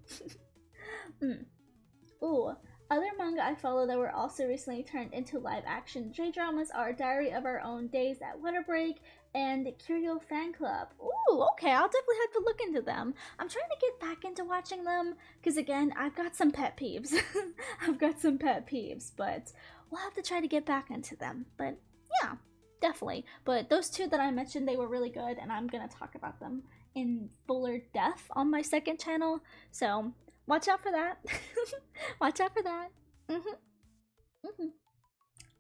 Ooh. Other manga I follow that were also recently turned into live action J-dramas are Diary of Our Own Days at Winter Break and Curio Fan Club. Ooh, okay, I'll definitely have to look into them. I'm trying to get back into watching them because, again, I've got some pet peeves. I've got some pet peeves, but we'll have to try to get back into them. But yeah, definitely. But those two that I mentioned, they were really good, and I'm going to talk about them in fuller depth on my second channel. So watch out for that. Watch out for that.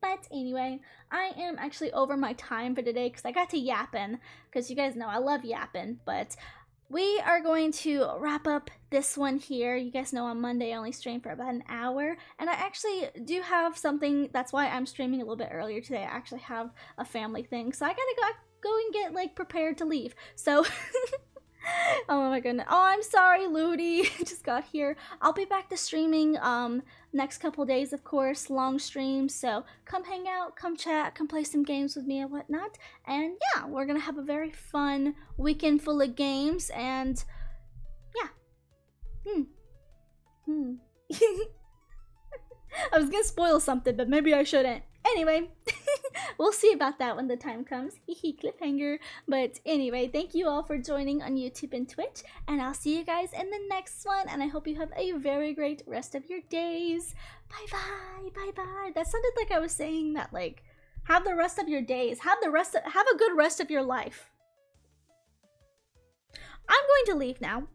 But anyway, I am actually over my time for today because I got to yapping. Because you guys know I love yapping. But we are going to wrap up this one here. You guys know on Monday I only stream for about an hour, and I actually do have something. That's why I'm streaming a little bit earlier today. I actually have a family thing, so I gotta go and get like prepared to leave. So oh my goodness. Oh, I'm sorry, Ludi. Just got here. I'll be back to streaming next couple days, of course, long streams. So come hang out, come chat, come play some games with me and whatnot. And yeah, we're gonna have a very fun weekend full of games. And yeah. I was gonna spoil something, but maybe I shouldn't. Anyway, we'll see about that when the time comes. Hehe, cliffhanger. But anyway, thank you all for joining on YouTube and Twitch, and I'll see you guys in the next one, and I hope you have a very great rest of your days. Bye-bye, bye-bye. That sounded like I was saying that, like, have the rest of your days. Have a good rest of your life. I'm going to leave now.